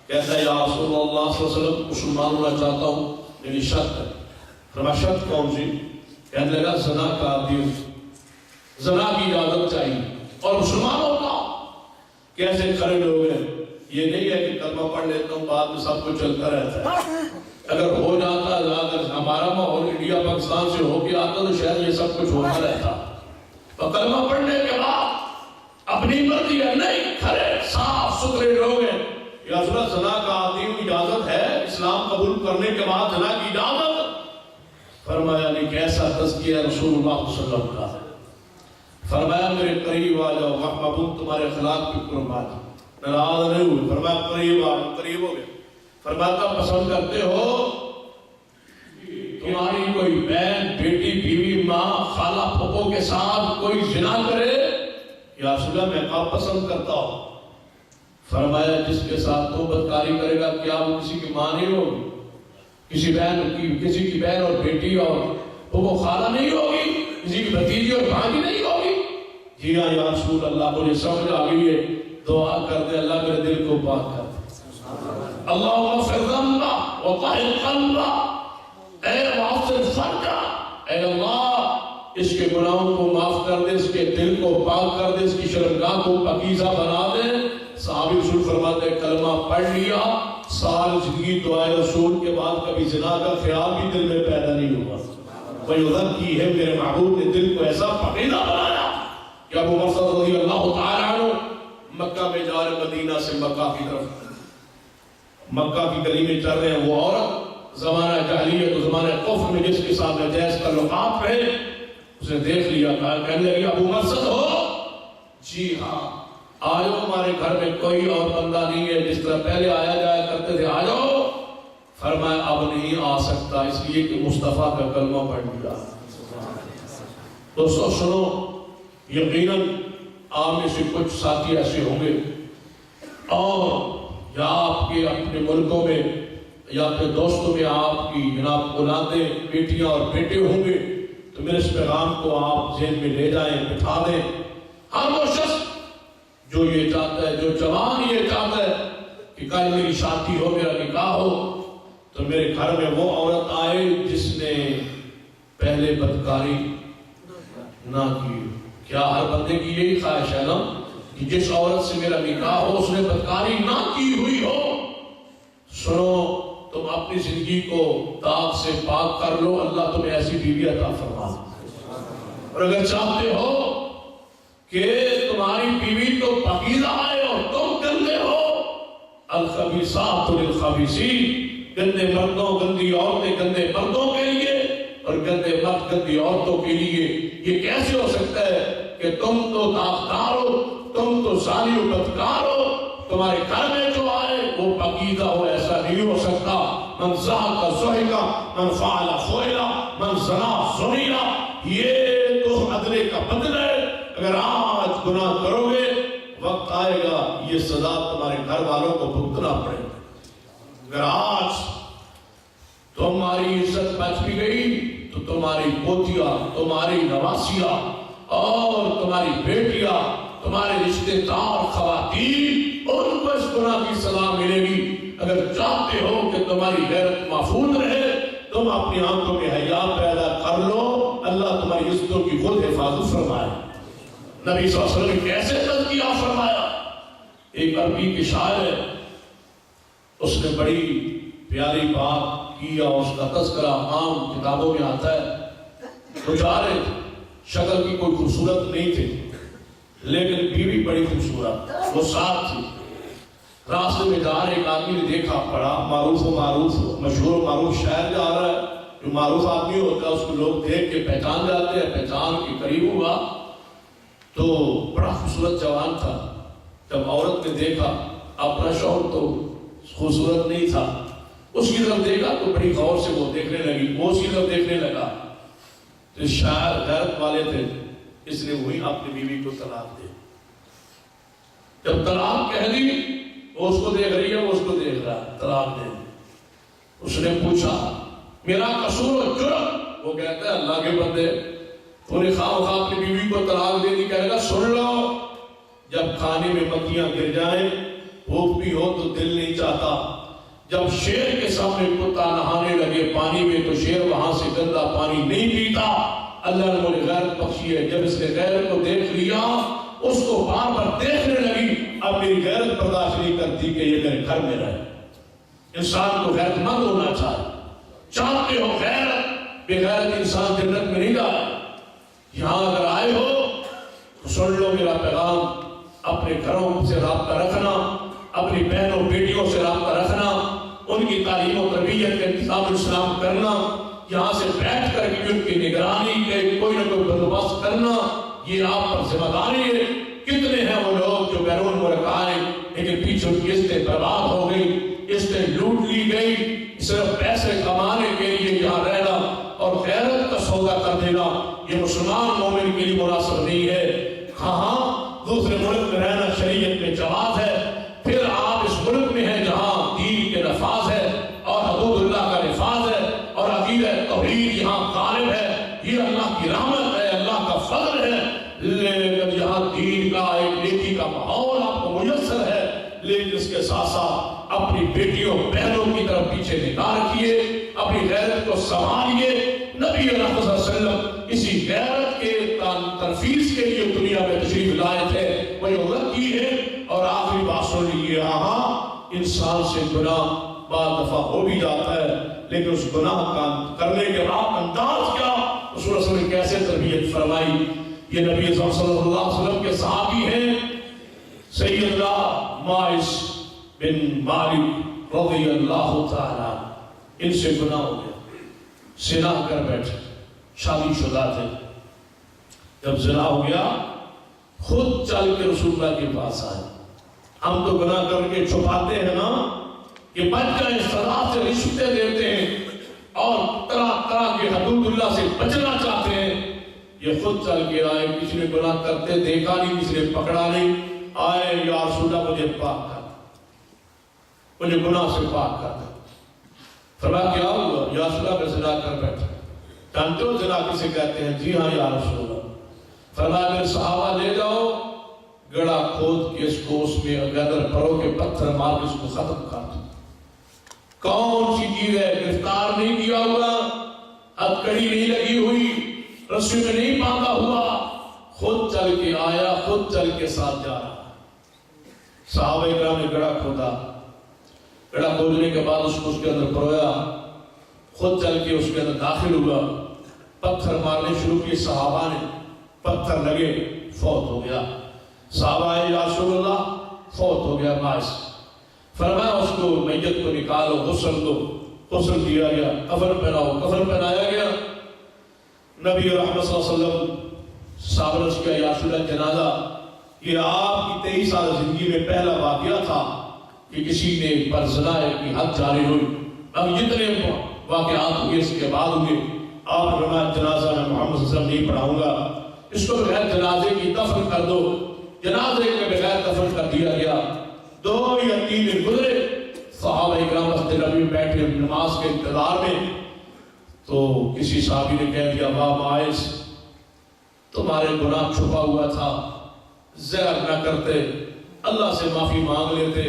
کہتا ہے یا رسول اللہ صلی اللہ علیہ وسلم مسلمان ہونا چاہتا ہوں، میری شرط ہے۔ فرمایا شرط کون سی؟ کہنے لگا زنا کا عادی ہوں، زنا کی اجازت چاہیے اور مسلمان ہوتا۔ کیسے کھڑے لوگ ہیں، یہ نہیں ہے کہ کلمہ پڑھ لیتا ہوں بعد میں سب کچھ چلتا رہتا ہے۔ اگر ہو جاتا، اگر ہمارا ماحول انڈیا پاکستان سے ہو کے آتا تو شاید یہ سب کچھ ہوتا رہتا، اور کلمہ پڑھنے کے بعد اپنی مرضی ہے نہیں، کھڑے صاف ستھرے لوگ ہیں، یا رسول اللہ زنا کا عادی ہوں، اجازت ہے اسلام قبول کرنے کے بعد زنا کی اجازت؟ فرمایا نہیں، کیسا تزکیہ رسول اللہ صلی اللہ علیہ وسلم کا ہے۔ فرمایا میرے قریب آ جاؤ، محبوب تمہارے اخلاق کی قربان، ناراض نہیں ہوئے۔ فرمایا قریب آ جاؤ، قریب ہو گئے۔ فرمایا تم پسند کرتے ہو تمہاری کوئی بہن، بیٹی، بیوی، ماں، خالہ، پھپھو کے ساتھ کوئی زنا کرے؟ یا رسول اللہ میں آپ پسند کرتا ہوں۔ فرمایا جس کے ساتھ تو بدکاری کرے گا کیا وہ کسی کی ماں نہیں ہوگی؟ کسی کی بہن اور بیٹی اور وہ خالہ نہیں ہوگی؟ کسی کی بھتیجی اور بھانجی نہیں ہوگی؟ جی ہاں یا رسول اللہ، مجھے سمجھ آ گئی ہے، دعا کر دے اللہ میرے دل کو پاک کر دے۔ اللہم اغفر ذنبہ وطہر قلبہ، اے معصر فرجہ، اے اللہ اس کے گناہوں کو معاف کر دے، اس کے دل کو پاک کر دے، اس کی شرمگاہ کو پاکیزہ بنا دے۔ صحابی رسول فرماتے ہیں کلمہ پڑھ لیا، سال زندگی دعائے رسول کے بعد کبھی زنا کا خیال بھی دل میں پیدا نہیں ہوا۔ وَيُذَكِّي ہے میرے محبوب نے دل کو ایسا پاکیزہ بنایا کہ ابو بکر رضی اللہ تعالیٰ عنہ مکہ میں جا رہے، مدینہ سے مکہ کی طرف، مکہ کی گلی میں چل رہے ہیں، وہ عورت زمانہ جاہلیت و زمانہ کفر میں جس کے ساتھ ناجائز تعلقات رہے، اسے دیکھ لیا، کہنے لگی ابو مرثد ہو؟ جی ہاں، آج ہمارے گھر میں کوئی اور بندہ نہیں ہے، جس طرح پہلے آیا جایا کرتے تھے، آ جاؤ۔ فرمایا اب نہیں آ سکتا، اس لیے کہ مصطفیٰ کا کلمہ پڑھ لیا۔ دوستو سنو، یقیناً آپ میں سے کچھ ساتھی ایسے ہوں گے اور یا آپ کے اپنے ملکوں میں یا اپنے دوستوں میں آپ کی جناب اولادیں، بیٹیاں اور بیٹے ہوں گے، تو میرے اس پیغام کو آپ ذہن میں لے جائیں، بٹھا دیں۔ ہر وہ شخص جو یہ چاہتا ہے، جو جوان یہ چاہتا ہے کہ کل میری شادی ہو، میرا نکاح ہو، تو میرے گھر میں وہ عورت آئے جس نے پہلے بدکاری نہ کی۔ کیا ہر بندے کی یہی خواہش ہے نا کہ جس عورت سے میرا نکاح ہو اس نے بدکاری نہ کی ہوئی ہو؟ سنو، تم اپنی زندگی کو داغ سے پاک کر لو، اللہ تمہیں ایسی بیوی عطا فرما۔ اور اگر چاہتے ہو کہ تمہاری بیوی تو پاکیزہ ہے اور تم گندے ہو، الخبیثات للخبیثین، گندے مردوں گندی عورتیں گندے مردوں کے لیے اور گندے مرد گندی عورتوں کے لیے، یہ کیسے ہو سکتا ہے کہ تم تو داغدار ہو، تم تو زانی و بدکار ہو، تمہارے گھر میں جو آئے وہ پاکیزہ ہو؟ ایسا نہیں ہو سکتا۔ من زاق زہقا، من فعل فعلا، من زنا زنینا، یہ تو عدلے کا بدل ہے۔ اگر آج گناہ کرو گے وقت آئے گا یہ سزا تمہارے گھر والوں کو بھگتنا پڑے گا۔ اگر آج تمہاری عزت بچ بھی گئی تو تمہاری پوتیاں، تمہاری نواسیاں اور تمہاری بیٹیاں، تمہارے رشتے دار خواتین، ان کو اس گناہ کی سزا ملے گی۔ اگر چاہتے ہو کہ تمہاری غیرت محفوظ رہے، تم اپنی آنکھوں میں حیا پیدا کر لو، اللہ تمہاری عزتوں کی خود حفاظت فرمائے۔ نبی صلی اللہ علیہ وسلم نے کیسے تزکیہ فرمایا؟ ایک عربی کی شاعر ہے، اس نے بڑی پیاری بات کیا، اس کا تذکرہ عام کتابوں میں آتا ہے۔ وہ جا رہے تھے، شکل کی کوئی خوبصورت نہیں تھی، لیکن بیوی بڑی خوبصورت، وہ ساتھ تھی۔ راستے میں جا رہے ایک آدمی نے دیکھا، بڑا معروف مشہور و معروف شاعر جا رہا ہے، جو معروف آدمی ہوتا ہے اس کو لوگ دیکھ کے پہچان جاتے ہیں۔ پہچان کے قریب ہوا تو بڑا خوبصورت جوان تھا۔ جب عورت نے دیکھا، اپنا شوہر تو خوبصورت نہیں تھا، اس کی طرف دیکھا تو بڑی غور سے وہ دیکھنے لگی، وہ اس کی طرف دیکھنے لگا۔ تو شاعر غیرت والے تھے، اس نے وہی اپنی بیوی کو طلاق دے۔ جب طلاق کہہ دی، وہ اس کو دیکھ رہی ہے، وہ اس کو دیکھ رہا ہے، طلاق دے۔ اس نے پوچھا میرا قصور و جرم؟ وہ کہتا ہے اللہ کے بندے، تو نے خواہ خواہ اپنی بیوی کو طلاق دے دی، کہے گا سن لو، جب کھانے میں مکھیاں گر جائیں، بھوک بھی ہو تو دل نہیں چاہتا، جب شیر کے سامنے کتا نہانے لگے پانی میں تو شیر وہاں سے گندا پانی نہیں پیتا۔ اللہ نے مجھے غیرت بخشی ہے، جب اس نے غیرت کو دیکھ لیا، اس کو بار بار دیکھنے لگی، اب میری غیرت برداشت نہیں کرتی کہ یہ میرے گھر میں رہے۔ انسان کو غیرت مند ہونا چاہتے ہو غیرت، بے غیرت انسان جنت میں نہیں جائے۔ یہاں اگر آئے ہو تو سن لو میرا پیغام، اپنے گھروں سے رابطہ رکھنا، اپنی بہنوں بیٹیوں سے رابطہ رکھنا، ان کی تعلیم و تربیت کا انتظام اسلام کرنا، یہاں سے بیٹھ کر کے ان کی نگرانی کے کوئی نہ کوئی بندوبست کرنا، یہ آپ پر ذمہ داری ہے۔ کتنے ہیں وہ لوگ جو بیرون ملک آئے لیکن پیچھے ان کی عزتیں برباد ہو گئی، عزتیں لوٹ لی گئی، صرف پیسے کمانے کے لیے یہاں رہنا اور غیرت کا سودا کر دینا، یہ مسلمان مومن کے لیے مناسب نہیں ہے۔ ہاں دوسرے ملک میں رہنا شریعت میں جواز ہے، پھر آپ اس ملک میں ہیں جہاں دین کے نفاذ ہے اور حدود اللہ کا نفاذ ہے اور عقیدہ توحید یہاں غالب ہے، یہ اللہ کی رحمت ہے، اللہ کا فضل ہے۔ لیکن یہاں دین کا ایک نیکی کا ماحول آپ کو میسر ہے، لیکن اس کے ساتھ ساتھ اپنی بیٹیوں بہنوں کی طرف پیچھے نگاہ رکھیے، اپنی غیرت کو سنبھالیے۔ نبی اللہ صلی اللہ علیہ وسلم اسی غیرت کے تنفیذ کے لیے دنیا میں تشریف لائے تھے، وہ عزت کی ہے۔ اور آخری بات سن لیجیے، انسان سے گناہ بعض دفعہ ہو بھی جاتا ہے، لیکن اس گناہ کا کرنے کے بعد انداز کیا، رسول اللہ صلی اللہ علیہ وسلم نے کیسے تربیت فرمائی۔ یہ نبی صلی اللہ علیہ وسلم کے صحابی ہیں، سیدنا ماعز بن مالک رضی اللہ تعالیٰ، ان سے گناہ ہو گیا، زنا کر بیٹھے، شادی شدہ تھے۔ جب زنا ہو گیا خود چل کے رسول اللہ کے پاس آئے۔ ہم تو گناہ کر کے چھپاتے ہیں نا کہ بچ جائیں، سزا سے رشوتیں دیتے ہیں اور طرح طرح کے حدود اللہ سے بچنا چاہتے ہیں۔ یہ خود چل کے آئے، کسی نے گناہ کرتے دیکھا نہیں، کسی نے پکڑا نہیں، آئے یا رسول اللہ مجھے پاک کر، مجھے گناہ سے پاک کر۔ فرمایا کیا ہوا؟ یا رسول اللہ میں زنا کر بیٹھا۔ جانتے ہو زنا کسے کہتے ہیں؟ جی ہاں یا رسول اللہ۔ فرمایا میرے صحابہ لے جاؤ، گڑا کھود کے اس کو اس میں گدر پرو کے پتھر مار کے اس کو ختم کر دو۔ کون سی چیز ہے؟ گرفتار نہیں کیا ہوا، ہتھکڑی نہیں لگی ہوئی، رسی میں نہیں باندھا ہوا، خود چل کے آیا، خود چل کے ساتھ جا رہا۔ صحابہ اکرام نے گڑا کھودا، گڑا کھودنے کے بعد اس کو اس کے اندر پرویا، خود چل کے اس کے اندر داخل ہوا، پتھر مارنے شروع کیے، صحابہ نے پتھر لگے، فوت ہو گیا۔ صحابہ یا رسول اللہ فوت ہو گیا ماعز۔ فرمایا اس کو میت کو نکالو، غسل دو، غسل دیا گیا، کفن پہناؤ، کفن پہنایا گیا۔ نبی رحمت صلی اللہ علیہ وسلم صحابہ نے کیا یا رسول اللہ جنازہ، یہ آپ کی 23 سال زندگی میں پہلا واقعہ تھا کہ کسی نے پر زنا کی حد جاری ہوئی۔ اب جتنے واقعات ہوئے اس کے بعد ہوئے، آپ نے فرمایا جنازہ میں محمد صلی اللہ علیہ وسلم نہیں پڑھاؤں گا، اس کو بغیر جنازے کی دفن کر دو۔ جنازے کے بغیر دفن کر دیا گیا۔ 2 یا 3 دن گزرے، صحابہ اکرام مسجد نبوی میں بیٹھے نماز کے انتظار میں، تو کسی صحابی نے کہہ دیا واہ ماعز، تمہارے گناہ چھپا ہوا تھا، زہر نہ کرتے، اللہ سے معافی مانگ لیتے،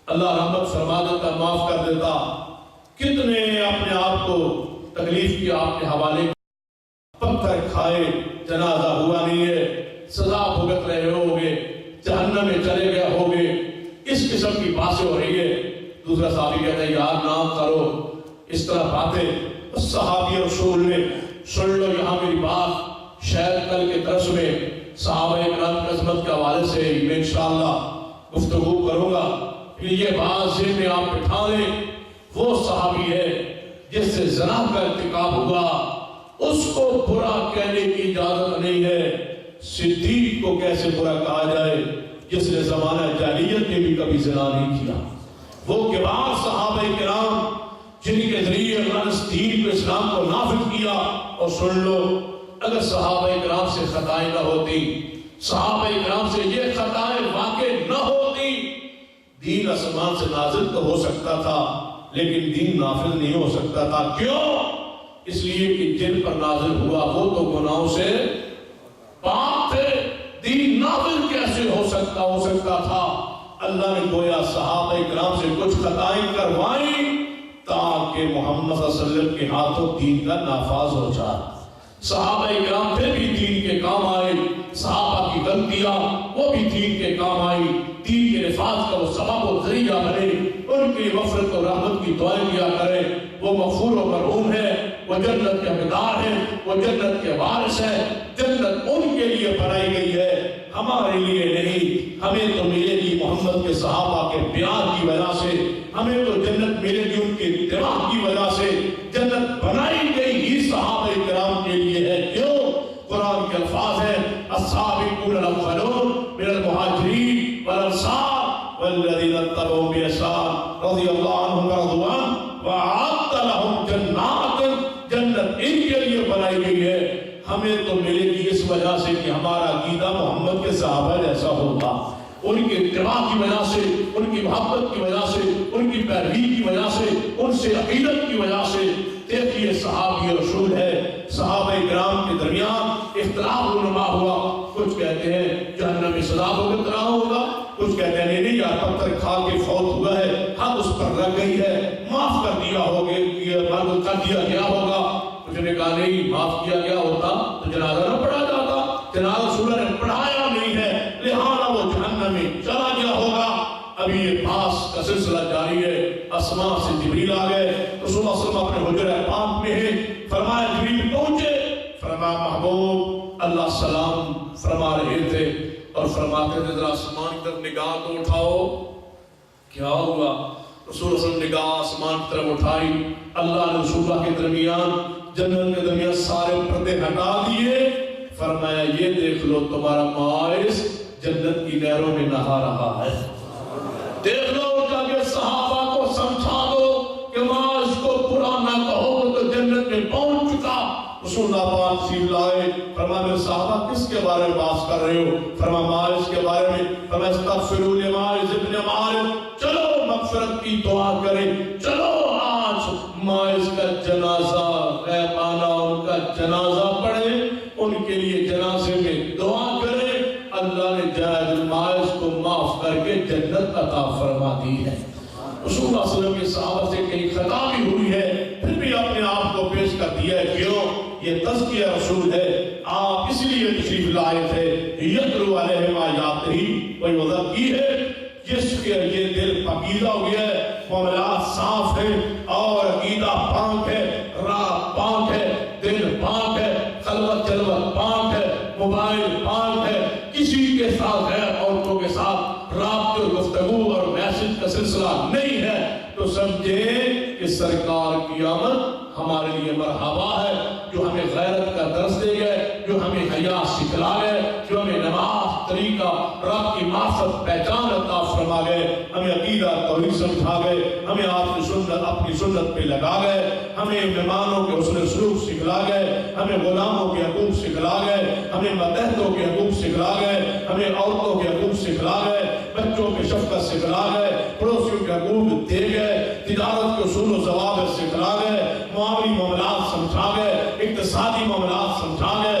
اللہ رحمت فرما دیتا، معاف کر دیتا۔ کتنے اپنے آپ کو تکلیف کی آپ کے حوالے، پتھر کھائے، جنازہ ہوا نہیں ہے، سزا بھگت رہے ہوگے، جہنم میں چلے گئے ہوگے، اس قسم کی باتیں ہو رہی ہے۔ دوسرا صحابی کہتا ہے یار نہ کرو اس طرح باتیں۔ صحابی رسول نے سن لو یہاں میری بات، شاید کل کے درس میں صحابہ اکرام کی عظمت کے حوالے سے میں انشاءاللہ گفتگو کروں گا، کہ یہ بات ذہن میں آپ بٹھا لیں۔ وہ صحابی ہے جس سے زنا کا ارتکاب ہوا، اس کو برا کہنے کی اجازت نہیں ہے۔ صدیق کو کیسے برا کہا جائے جس نے زمانہ جاہلیت میں بھی کبھی زنا نہیں کیا؟ وہ کبار صحابہ کرام جن کے ذریعے اللہ نے اس دین کو، اسلام کو نافذ کیا۔ اور سن لو اگر صحابہ کرام سے خطائیں نہ ہوتی، صحابہ کرام سے یہ خطائیں واقع نہ ہوتی، دین آسمان سے نازل تو ہو سکتا تھا لیکن دین نافذ نہیں ہو سکتا تھا۔ کیوں؟ اس لیے کہ جن پر نازل ہوا وہ تو گناہوں سے پاک تھے، دین نافذ کیسے ہو سکتا تھا؟ اللہ نے گویا صحابہ کرام سے کچھ خطائیں کروائیں تاکہ محمد صلی اللہ علیہ وسلم کے ہاتھوں دین کا نافذ ہو جائے۔ صحابہ کرام پھر بھی دین کے کام آئے، صحابہ کی غلطیاں وہ بھی دین کے کام آئی، دین کے نفاذ کا وہ سبب و ذریعہ بنے۔ ان کی مغفرت و رحمت کی دعائیں کیا کریں، وہ مغفور و مرحوم ہے، وہ جنت کے حقدار ہیں، وہ جنت کے وارث ہیں۔ جنت ان کے لیے بنائی گئی ہے، ہمارے لیے نہیں۔ ہمیں تو ملے گی محمد کے صحابہ کے پیار کی وجہ سے، ہمیں تو جنت ملے گی ان کے اتباع کی وجہ سے۔ جنت بنائی گئی ہی صحابہ کرام کے لیے ہے۔ کیوں؟ قرآن کے الفاظ ہیں السابقون الاولون من المہاجرین والانصار والذین اتبعوهم بإحسان رضی اللہ عنہم ورضوا عنہ وأعد لهم جنات۔ جنت ان کے لیے بنائی گئی ہے، ہمیں تو ملے گی اس وجہ سے کہ ہمارا عقیدہ محمد کے صحابہ جیسا ہوگا، ان کے اتباع کی وجہ سے، ان کی محبت کی وجہ سے، ان کی پیروی کی وجہ سے، ان سے عقیدت کی وجہ سے۔ دیکھیے صحابی رسول ہے، صحابہ کرام کے درمیان اختلاف رونما ہوا۔ کچھ کہتے ہیں جہنم میں سزا بھگت رہا ہوگا، کچھ کہتے ہیں نہیں یار پتھر کھا کے فوت ہوا ہے، حد اس پر لگ گئی ہے، معاف کر دیا ہوگا، کر دیا گیا ہوگا۔ کچھ نے کہا نہیں، معاف کیا گیا ہوتا تو جنازہ نہ پڑھا جاتا، جنازہ رسول نے پڑھایا نہیں ہے لہذا وہ جہنم میں چلا گیا ہوگا۔ ابھی یہ پاس کا سلسلہ جاری ہے، آسمان سے جبریل آ گئے، رسول اللہ صلی اللہ علیہ وسلم اپنے حجرہ پاک میں ہیں، فرمایا جبریل پہنچے، فرمایا محبوب اللہ سلام فرما رہے تھے اور فرماتے تھے ذرا آسمان کی طرف نگاہ تو اٹھاؤ، کیا ہوا؟ رسول اللہ صلی اللہ علیہ وسلم نگاہ آسمان کی طرف اٹھائی، اللہ نے رسول اللہ کے درمیان، جنت کے درمیان سارے پردے ہٹا دیے، فرمایا یہ دیکھ لو تمہارا ماعز جنت کی نہروں میں نہا رہا ہے۔ دیکھ لو کیا کہ صحابہ کو سمجھا دو کہ ماعز کو برا نہ کہو تو جنت میں پہنچ چکا۔ رسول اللہ پاک سیل لائے، فرمایا میرے صحابہ کس کے بارے میں بات کر رہے ہو؟ فرمایا ماعز کے بارے میں۔ فرمایا استغفروا لماعز ابن مالک، چلو مغفرت کی دعا کریں، چلو آج ماعز کا جنازہ غیبانہ ان کا جنازہ پڑھیں، ان کے لیے جنازے میں دعا کریں۔ اللہ نے جائز الماعز کو معاف کر کے جنت عطا فرما دی ہے۔ رسول اللہ صلی اللہ علیہ وسلم کے صحابہ سے کئی خطا بھی ہوئی ہے، پھر بھی اپنے آپ کو پیش کر دیا ہے۔ کیوں؟ یہ تزکیہ رسول ہے، آپ اس لیے تشریف لائے تھے، یتلو علیہم آیاتہ ویزکی ہے، جس کے یہ دل پاکیزہ ہو گیا ہے، معاملات صاف ہیں اور عقیدہ پاک ہے، راہ پاک ہے، دل پاک ہے، خلوت جلوت پاک ہے، موبائل پاک ہے، کسی کے ساتھ غیر عورتوں کے ساتھ رابطے اور گفتگو اور میسج کا سلسلہ نہیں ہے، تو سمجھیں کہ سرکار کی آمد ہمارے لیے مرحبا ہے، جو ہمیں غیرت کا درس دے گئے، جو ہمیں حیا سکھلا گئے، جو ہمیں نماز طریقہ رب کی معرفت پہچان عطا فرما گئے، ہمیں عقیدہ توحید سمجھا گئے، ہمیں آپ کی سنت اپنی سنت پہ لگا گئے، ہمیں مہمانوں کے حسن سلوک سکھلا گئے، ہمیں غلاموں کے حقوق سکھلا گئے، ہمیں ماتحتوں کے حقوق سکھلا گئے، ہمیں عورتوں کے حقوق سکھلا گئے، بچوں کے شفقت سکھلا گئے، پڑوسیوں کے حقوق دے گئے، تجارت کے اصول و ضوابط سکھلا گئے، معاملی معاملات سمجھا گئے، اقتصادی معاملات سمجھا گئے،